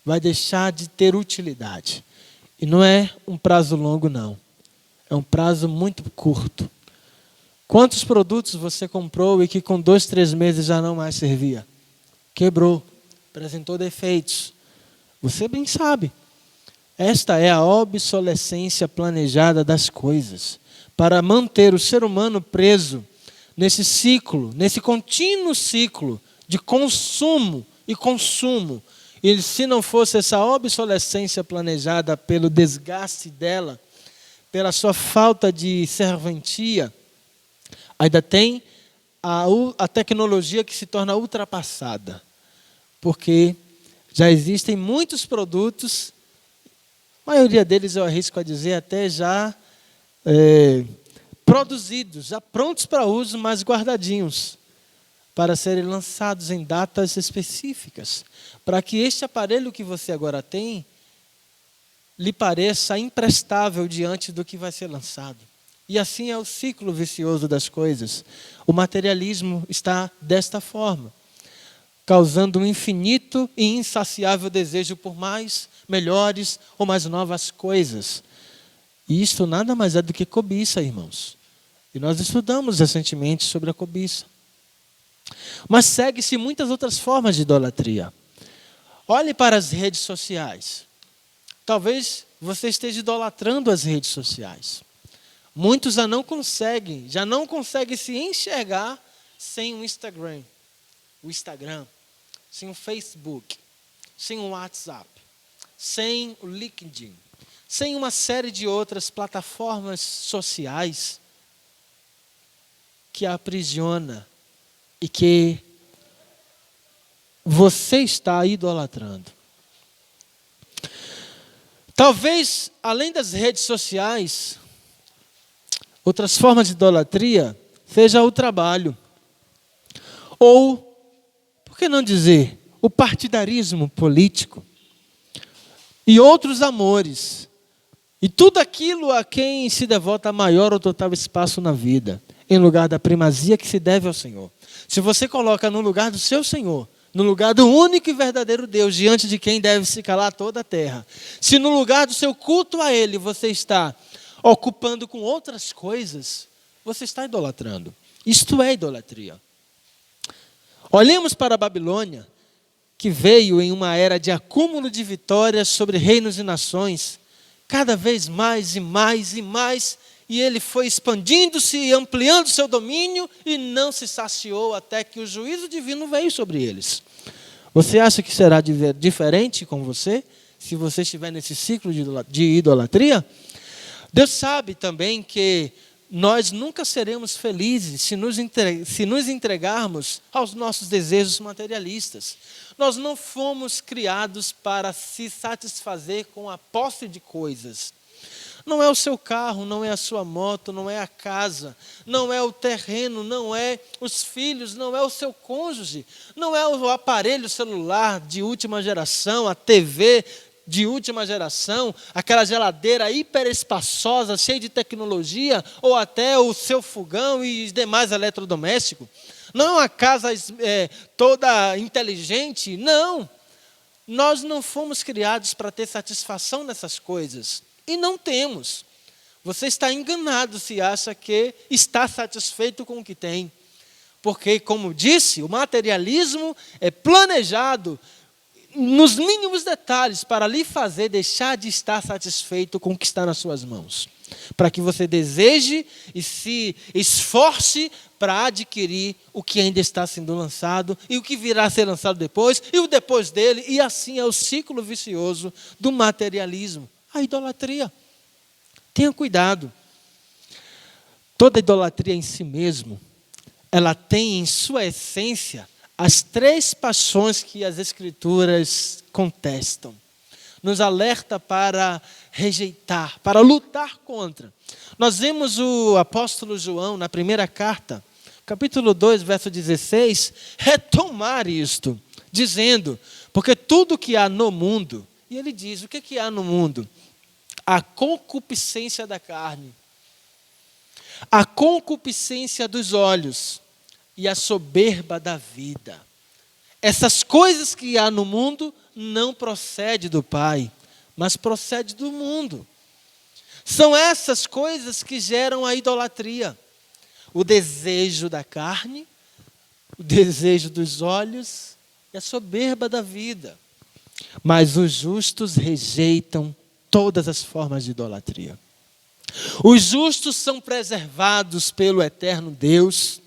vai deixar de ter utilidade. E não é um prazo longo, não. É um prazo muito curto. Quantos produtos você comprou e que com 2, 3 meses já não mais servia? Quebrou, apresentou defeitos. Você bem sabe. Esta é a obsolescência planejada das coisas, para manter o ser humano preso nesse ciclo, nesse contínuo ciclo de consumo e consumo. E se não fosse essa obsolescência planejada pelo desgaste dela, pela sua falta de serventia, ainda tem a tecnologia que se torna ultrapassada. Porque já existem muitos produtos, a maioria deles eu arrisco a dizer até já produzidos, já prontos para uso, mas guardadinhos, para serem lançados em datas específicas, para que este aparelho que você agora tem lhe pareça imprestável diante do que vai ser lançado. E assim é o ciclo vicioso das coisas. O materialismo está desta forma, causando um infinito e insaciável desejo por mais, melhores ou mais novas coisas. E isto nada mais é do que cobiça, irmãos. E nós estudamos recentemente sobre a cobiça. Mas segue-se muitas outras formas de idolatria. Olhe para as redes sociais. Talvez você esteja idolatrando as redes sociais. Muitos já não conseguem se enxergar sem o Instagram, sem o Facebook, sem o WhatsApp, sem o LinkedIn, sem uma série de outras plataformas sociais que a aprisiona e que você está idolatrando. Talvez, além das redes sociais, outras formas de idolatria seja o trabalho. Ou que não dizer, o partidarismo político e outros amores, e tudo aquilo a quem se devota maior ou total espaço na vida, em lugar da primazia que se deve ao Senhor. Se você coloca no lugar do seu Senhor, no lugar do único e verdadeiro Deus, diante de quem deve se calar toda a terra, se no lugar do seu culto a Ele você está ocupando com outras coisas, você está idolatrando. Isto é idolatria. Olhemos para a Babilônia, que veio em uma era de acúmulo de vitórias sobre reinos e nações, cada vez mais e mais e mais, e ele foi expandindo-se e ampliando seu domínio e não se saciou até que o juízo divino veio sobre eles. Você acha que será diferente com você, se você estiver nesse ciclo de idolatria? Deus sabe também que nós nunca seremos felizes se nos entregarmos aos nossos desejos materialistas. Nós não fomos criados para se satisfazer com a posse de coisas. Não é o seu carro, não é a sua moto, não é a casa, não é o terreno, não é os filhos, não é o seu cônjuge, não é o aparelho celular de última geração, a TV de última geração, aquela geladeira hiperespaçosa, cheia de tecnologia, ou até o seu fogão e demais eletrodomésticos. Não é uma casa toda inteligente, não. Nós não fomos criados para ter satisfação nessas coisas. E não temos. Você está enganado se acha que está satisfeito com o que tem. Porque, como disse, o materialismo é planejado nos mínimos detalhes para lhe fazer deixar de estar satisfeito com o que está nas suas mãos. Para que você deseje e se esforce para adquirir o que ainda está sendo lançado e o que virá a ser lançado depois e o depois dele. E assim é o ciclo vicioso do materialismo. A idolatria. Tenha cuidado. Toda idolatria em si mesmo, ela tem em sua essência as três paixões que as Escrituras contestam. Nos alerta para rejeitar, para lutar contra. Nós vemos o apóstolo João, na primeira carta, capítulo 2, verso 16, retomar isto, dizendo, porque tudo que há no mundo, e ele diz, o que há no mundo? A concupiscência da carne, a concupiscência dos olhos e a soberba da vida. Essas coisas que há no mundo não procedem do Pai, mas procedem do mundo. São essas coisas que geram a idolatria. O desejo da carne, o desejo dos olhos e a soberba da vida. Mas os justos rejeitam todas as formas de idolatria. Os justos são preservados pelo eterno Deus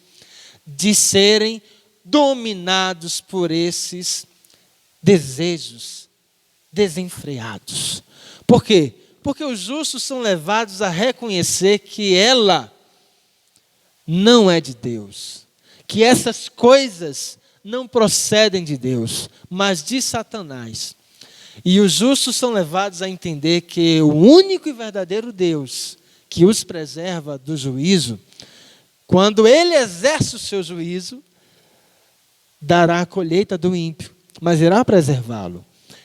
de serem dominados por esses desejos desenfreados. Por quê? Porque os justos são levados a reconhecer que ela não é de Deus, que essas coisas não procedem de Deus, mas de Satanás. E os justos são levados a entender que o único e verdadeiro Deus que os preserva do juízo, quando Ele exerce o seu juízo, dará a colheita do ímpio, mas irá preservá-lo.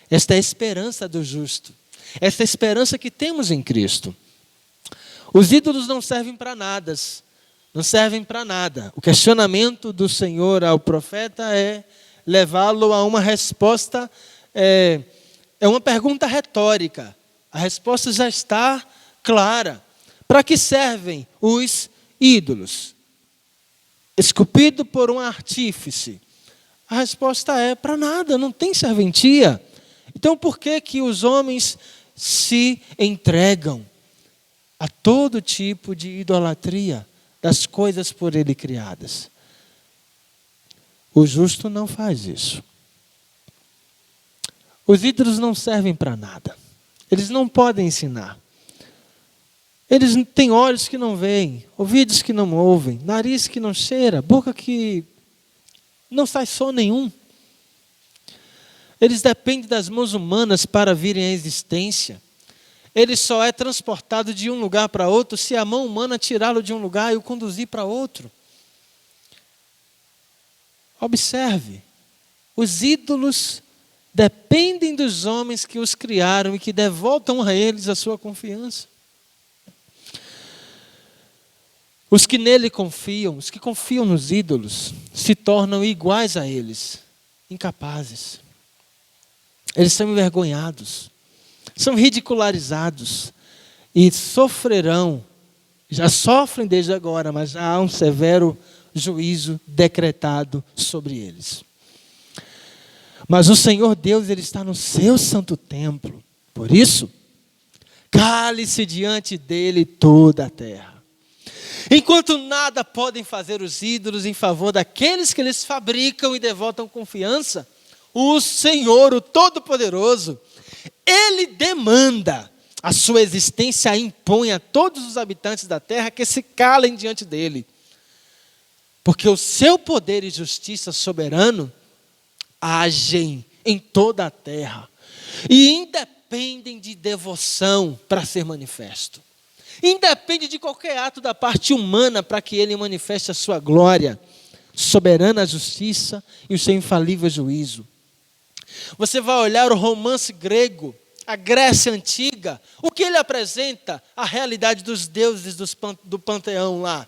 Esta é a esperança do justo. Esta é a esperança que temos em Cristo. Os ídolos não servem para nada. Não servem para nada. O questionamento do Senhor ao profeta é levá-lo a uma resposta... É uma pergunta retórica. A resposta já está clara. Para que servem os ídolos? Esculpido por um artífice. A resposta é para nada, não tem serventia. Então por que os homens se entregam a todo tipo de idolatria das coisas por ele criadas? O justo não faz isso. Os ídolos não servem para nada. Eles não podem ensinar. Eles têm olhos que não veem, ouvidos que não ouvem, nariz que não cheira, boca que não sai som nenhum. Eles dependem das mãos humanas para virem à existência. Ele só é transportado de um lugar para outro se a mão humana tirá-lo de um lugar e o conduzir para outro. Observe. Os ídolos dependem dos homens que os criaram e que devoltam a eles a sua confiança. Os que nele confiam, os que confiam nos ídolos, se tornam iguais a eles, incapazes. Eles são envergonhados, são ridicularizados e sofrerão, já sofrem desde agora, mas já há um severo juízo decretado sobre eles. Mas o Senhor Deus, Ele está no seu santo templo. Por isso, cale-se diante dele toda a terra. Enquanto nada podem fazer os ídolos em favor daqueles que eles fabricam e devotam confiança, o Senhor, o Todo-Poderoso, Ele demanda a sua existência, impõe a todos os habitantes da terra que se calem diante dele. Porque o seu poder e justiça soberano agem em toda a terra e independem de devoção para ser manifesto. Independe de qualquer ato da parte humana para que ele manifeste a sua glória, soberana justiça e o seu infalível juízo. Você vai olhar o romance grego, a Grécia Antiga, o que ele apresenta? A realidade dos deuses do panteão lá.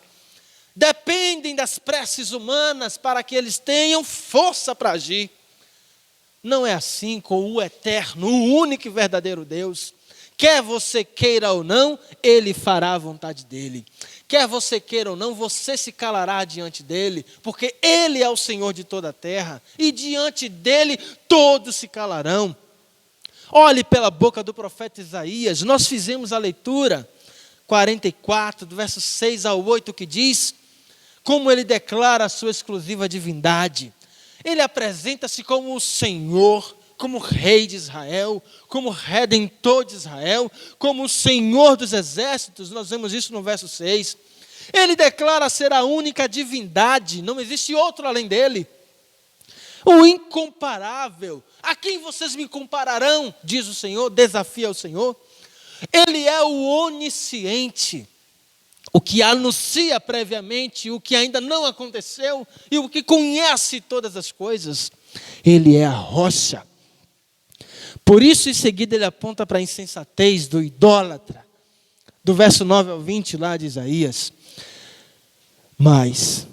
Dependem das preces humanas para que eles tenham força para agir. Não é assim com o eterno, o único e verdadeiro Deus. Quer você queira ou não, Ele fará a vontade dEle. Quer você queira ou não, você se calará diante dEle, porque Ele é o Senhor de toda a terra, e diante dEle todos se calarão. Olhe pela boca do profeta Isaías, nós fizemos a leitura 44, do verso 6 ao 8, que diz como ele declara a sua exclusiva divindade. Ele apresenta-se como o Senhor, como Rei de Israel, como Redentor de Israel, como o Senhor dos exércitos. Nós vemos isso no verso 6. Ele declara ser a única divindade, não existe outro além dele. O incomparável. A quem vocês me compararão? Diz o Senhor, desafia o Senhor. Ele é o onisciente, o que anuncia previamente o que ainda não aconteceu e o que conhece todas as coisas. Ele é a rocha. Por isso, em seguida, ele aponta para a insensatez do idólatra, do verso 9 ao 20 lá de Isaías. Mas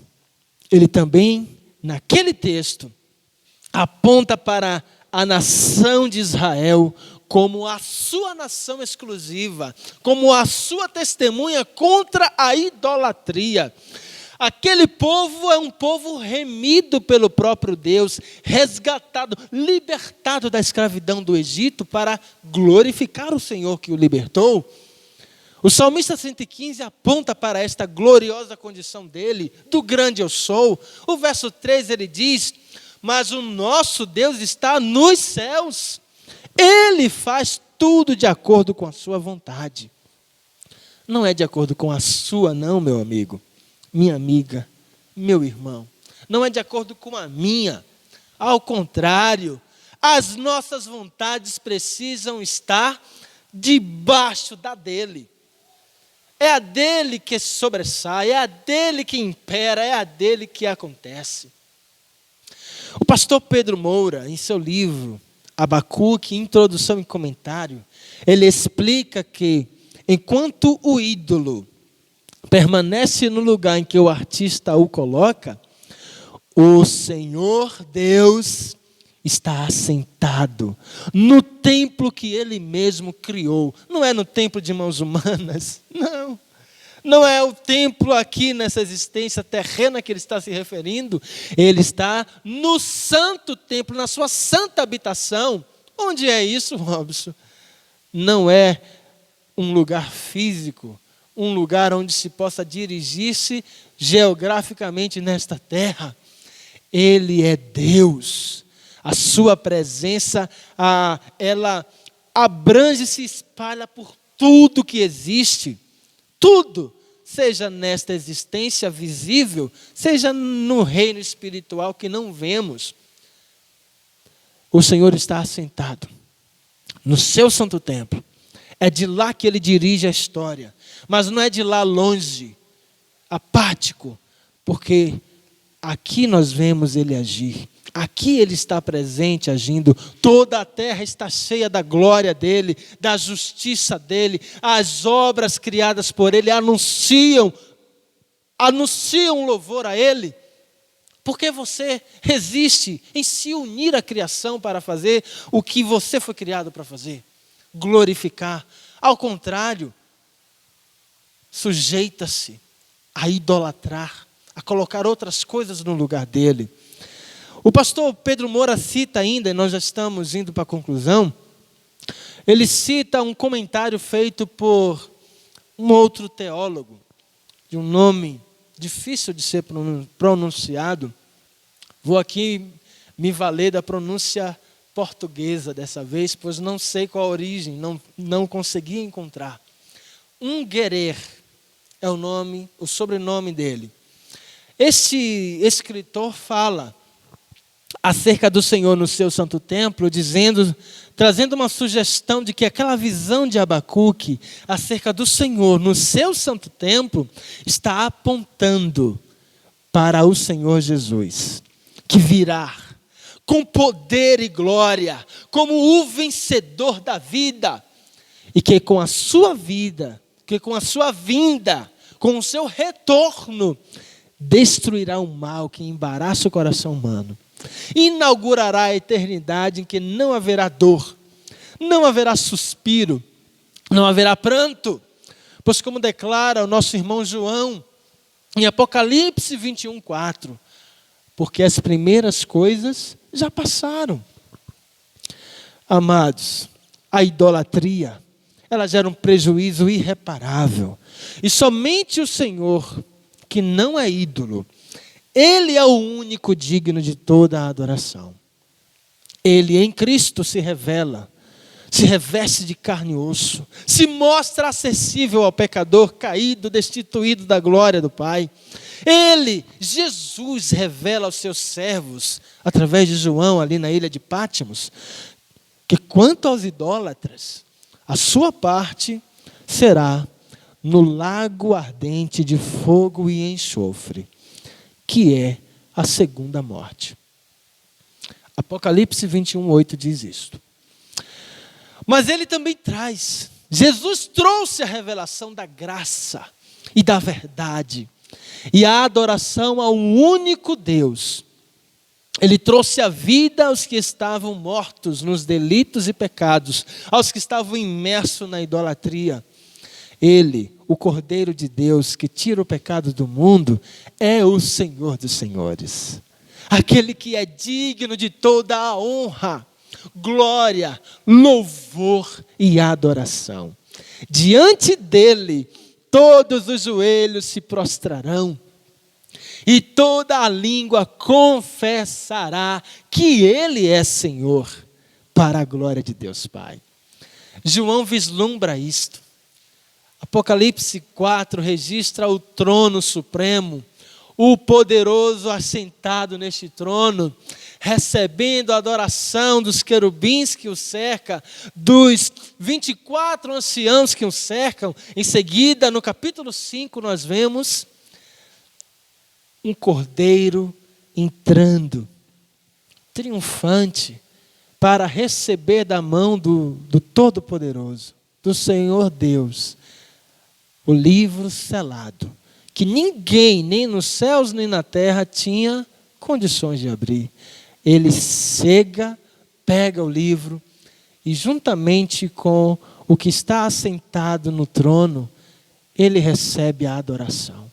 ele também, naquele texto, aponta para a nação de Israel como a sua nação exclusiva, como a sua testemunha contra a idolatria. Aquele povo é um povo remido pelo próprio Deus, resgatado, libertado da escravidão do Egito para glorificar o Senhor que o libertou. O salmista 115 aponta para esta gloriosa condição dele, do grande eu sou. O verso 3 ele diz: mas o nosso Deus está nos céus. Ele faz tudo de acordo com a sua vontade. Não é de acordo com a sua, não, meu amigo, minha amiga, meu irmão. Não é de acordo com a minha. Ao contrário, as nossas vontades precisam estar debaixo da dele. É a dele que sobressai, é a dele que impera, é a dele que acontece. O pastor Pedro Moura, em seu livro Abacuque, introdução e comentário, ele explica que enquanto o ídolo permanece no lugar em que o artista o coloca, o Senhor Deus está assentado no templo que Ele mesmo criou. Não é no templo de mãos humanas, não. Não é o templo aqui nessa existência terrena que ele está se referindo. Ele está no santo templo, na sua santa habitação. Onde é isso, Robson? Não é um lugar físico, um lugar onde se possa dirigir-se geograficamente nesta terra. Ele é Deus. A sua presença, ela abrange e se espalha por tudo que existe. Tudo, seja nesta existência visível, seja no reino espiritual que não vemos. O Senhor está assentado no seu santo templo. É de lá que Ele dirige a história. Mas não é de lá longe, apático, porque aqui nós vemos Ele agir. Aqui Ele está presente, agindo. Toda a terra está cheia da glória dEle, da justiça dEle. As obras criadas por Ele anunciam louvor a Ele. Porque você resiste em se unir à criação para fazer o que você foi criado para fazer? Glorificar. Ao contrário, sujeita-se a idolatrar, a colocar outras coisas no lugar dele. O pastor Pedro Moura cita ainda, e nós já estamos indo para a conclusão, ele cita um comentário feito por um outro teólogo, de um nome difícil de ser pronunciado. Vou aqui me valer da pronúncia portuguesa dessa vez, pois não sei qual a origem, não consegui encontrar. Ungerer é o sobrenome dele. Este escritor fala acerca do Senhor no seu santo templo, trazendo uma sugestão de que aquela visão de Abacuque acerca do Senhor no seu santo templo está apontando para o Senhor Jesus, que virá com poder e glória, como o vencedor da vida, e que com a sua vida, que com a sua vinda, com o seu retorno, destruirá o mal que embaraça o coração humano. Inaugurará a eternidade em que não haverá dor, não haverá suspiro, não haverá pranto, pois como declara o nosso irmão João, em Apocalipse 21:4, porque as primeiras coisas já passaram. Amados, a idolatria, ela gera um prejuízo irreparável, e somente o Senhor, que não é ídolo, Ele é o único digno de toda a adoração. Ele em Cristo se revela, se reveste de carne e osso, se mostra acessível ao pecador caído, destituído da glória do Pai. Ele, Jesus, revela aos seus servos, através de João ali na ilha de Pátimos, que quanto aos idólatras, a sua parte será no lago ardente de fogo e enxofre, que é a segunda morte. Apocalipse 21:8 diz isto. Mas ele também traz, Jesus trouxe a revelação da graça e da verdade, e a adoração ao único Deus. Ele trouxe a vida aos que estavam mortos nos delitos e pecados, aos que estavam imersos na idolatria. Ele, o Cordeiro de Deus que tira o pecado do mundo, é o Senhor dos senhores. Aquele que é digno de toda a honra, glória, louvor e adoração. Diante dele, todos os joelhos se prostrarão e toda a língua confessará que ele é Senhor, para a glória de Deus Pai. João vislumbra isto. Apocalipse 4 registra o trono supremo, o poderoso assentado neste trono, recebendo a adoração dos querubins que o cercam, dos 24 anciãos que o cercam. Em seguida, no capítulo 5, nós vemos um cordeiro entrando, triunfante, para receber da mão do Todo-Poderoso, do Senhor Deus, o livro selado, que ninguém, nem nos céus nem na terra, tinha condições de abrir. Ele chega, pega o livro e juntamente com o que está assentado no trono, ele recebe a adoração.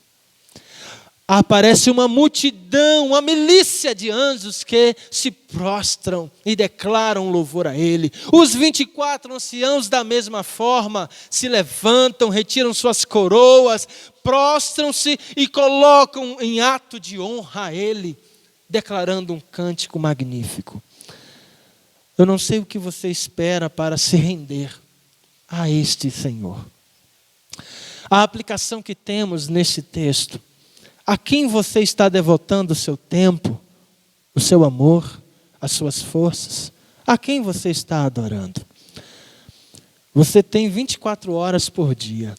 Aparece uma multidão, uma milícia de anjos que se prostram e declaram louvor a ele. Os 24 anciãos da mesma forma se levantam, retiram suas coroas, prostram-se e colocam em ato de honra a ele, declarando um cântico magnífico. Eu não sei o que você espera para se render a este Senhor. A aplicação que temos neste texto: a quem você está devotando o seu tempo, o seu amor, as suas forças? A quem você está adorando? Você tem 24 horas por dia.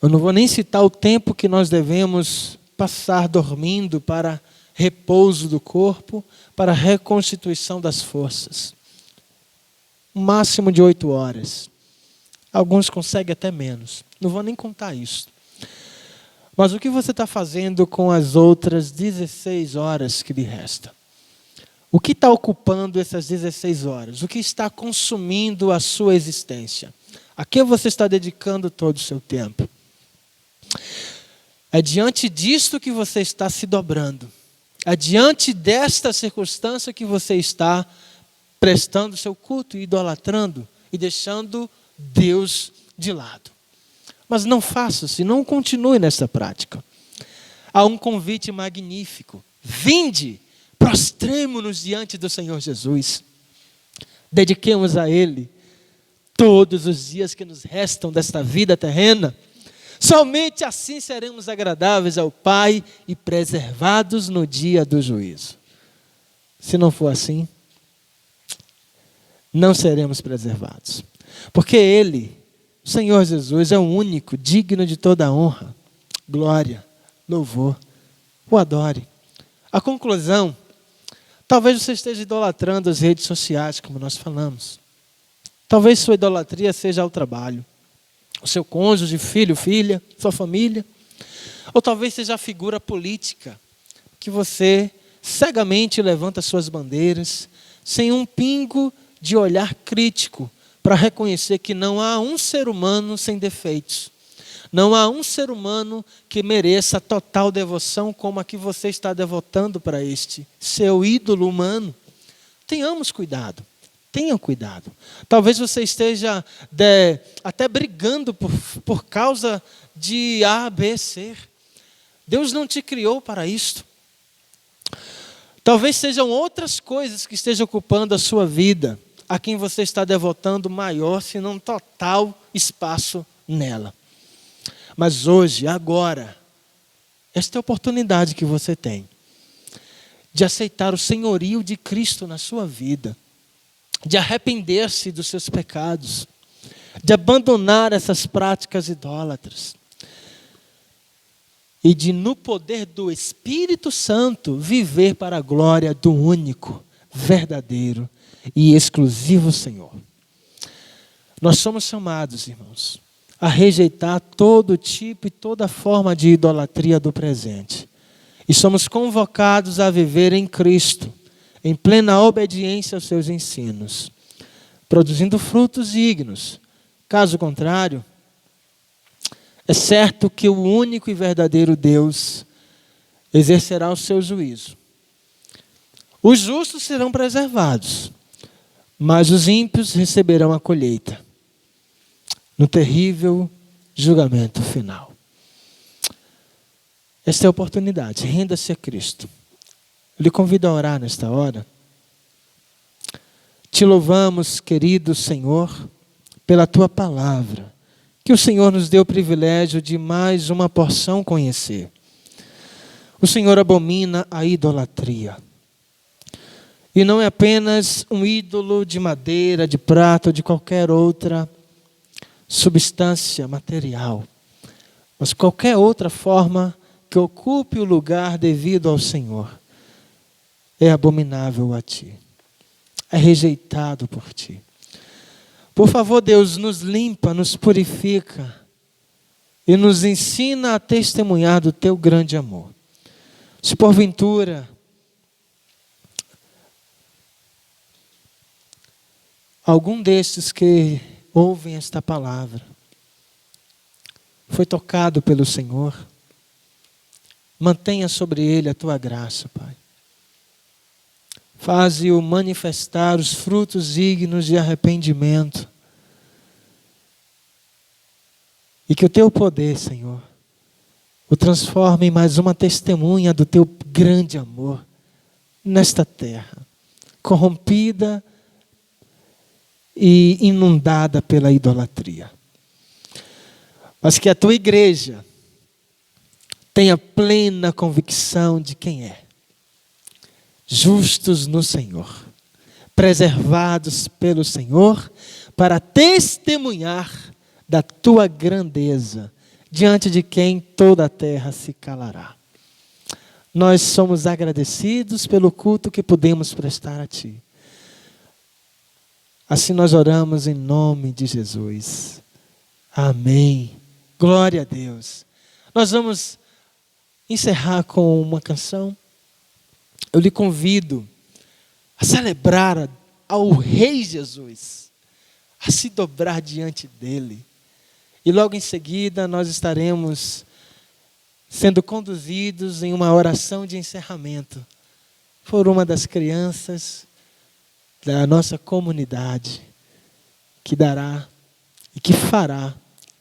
Eu não vou nem citar o tempo que nós devemos passar dormindo para repouso do corpo para a reconstituição das forças. Um máximo de 8 horas. Alguns conseguem até menos. Não vou nem contar isso. Mas o que você está fazendo com as outras 16 horas que lhe restam? O que está ocupando essas 16 horas? O que está consumindo a sua existência? A que você está dedicando todo o seu tempo? É diante disto que você está se dobrando. É diante desta circunstância que você está prestando seu culto, idolatrando e deixando Deus de lado. Mas não faça-se, não continue nessa prática. Há um convite magnífico. Vinde, prostremo-nos diante do Senhor Jesus. Dediquemos a Ele todos os dias que nos restam desta vida terrena. Somente assim seremos agradáveis ao Pai e preservados no dia do juízo. Se não for assim, não seremos preservados. Porque Ele, o Senhor Jesus, é o único digno de toda honra, glória, louvor. O adore. A conclusão, talvez você esteja idolatrando as redes sociais, como nós falamos. Talvez sua idolatria seja ao trabalho. O seu cônjuge, filho, filha, sua família. Ou talvez seja a figura política, que você cegamente levanta suas bandeiras, sem um pingo de olhar crítico, para reconhecer que não há um ser humano sem defeitos. Não há um ser humano que mereça total devoção como a que você está devotando para este seu ídolo humano. Tenhamos cuidado. Tenham cuidado. Talvez você esteja até brigando por causa de A, B, C. Deus não te criou para isto. Talvez sejam outras coisas que estejam ocupando a sua vida, a quem você está devotando maior, se não total espaço nela. Mas hoje, agora, esta é a oportunidade que você tem de aceitar o senhorio de Cristo na sua vida, de arrepender-se dos seus pecados, de abandonar essas práticas idólatras e de, no poder do Espírito Santo, viver para a glória do único, verdadeiro e exclusivo Senhor. Nós somos chamados, irmãos, a rejeitar todo tipo e toda forma de idolatria do presente. E somos convocados a viver em Cristo, em plena obediência aos seus ensinos, produzindo frutos dignos. Caso contrário, é certo que o único e verdadeiro Deus exercerá o seu juízo. Os justos serão preservados, mas os ímpios receberão a colheita no terrível julgamento final. Esta é a oportunidade. Renda-se a Cristo. Eu lhe convido a orar nesta hora. Te louvamos, querido Senhor, pela Tua palavra, que o Senhor nos deu o privilégio de mais uma porção conhecer. O Senhor abomina a idolatria. E não é apenas um ídolo de madeira, de prata ou de qualquer outra substância material, mas qualquer outra forma que ocupe o lugar devido ao Senhor é abominável a Ti, é rejeitado por Ti. Por favor, Deus, nos limpa, nos purifica e nos ensina a testemunhar do Teu grande amor. Se porventura algum destes que ouvem esta palavra foi tocado pelo Senhor, mantenha sobre ele a Tua graça, Pai. Faze-o manifestar os frutos dignos de arrependimento. E que o Teu poder, Senhor, o transforme em mais uma testemunha do Teu grande amor nesta terra, corrompida e inundada pela idolatria. Mas que a Tua igreja tenha plena convicção de quem é. Justos no Senhor, preservados pelo Senhor, para testemunhar da Tua grandeza, diante de quem toda a terra se calará. nós somos agradecidos pelo culto que podemos prestar a Ti. Assim nós oramos em nome de Jesus. Amém. Glória a Deus. Nós vamos encerrar com uma canção. Eu lhe convido a celebrar ao Rei Jesus, a se dobrar diante dEle. E logo em seguida nós estaremos sendo conduzidos em uma oração de encerramento por uma das crianças da nossa comunidade, que dará e que fará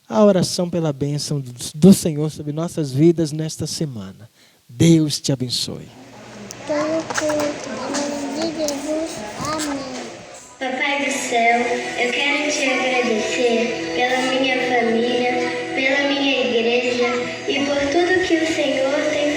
a oração pela bênção do Senhor sobre nossas vidas nesta semana. Deus te abençoe. Todo culto, em nome de Jesus, amém. Papai do céu, eu quero te agradecer pela minha família, pela minha igreja e por tudo que o Senhor tem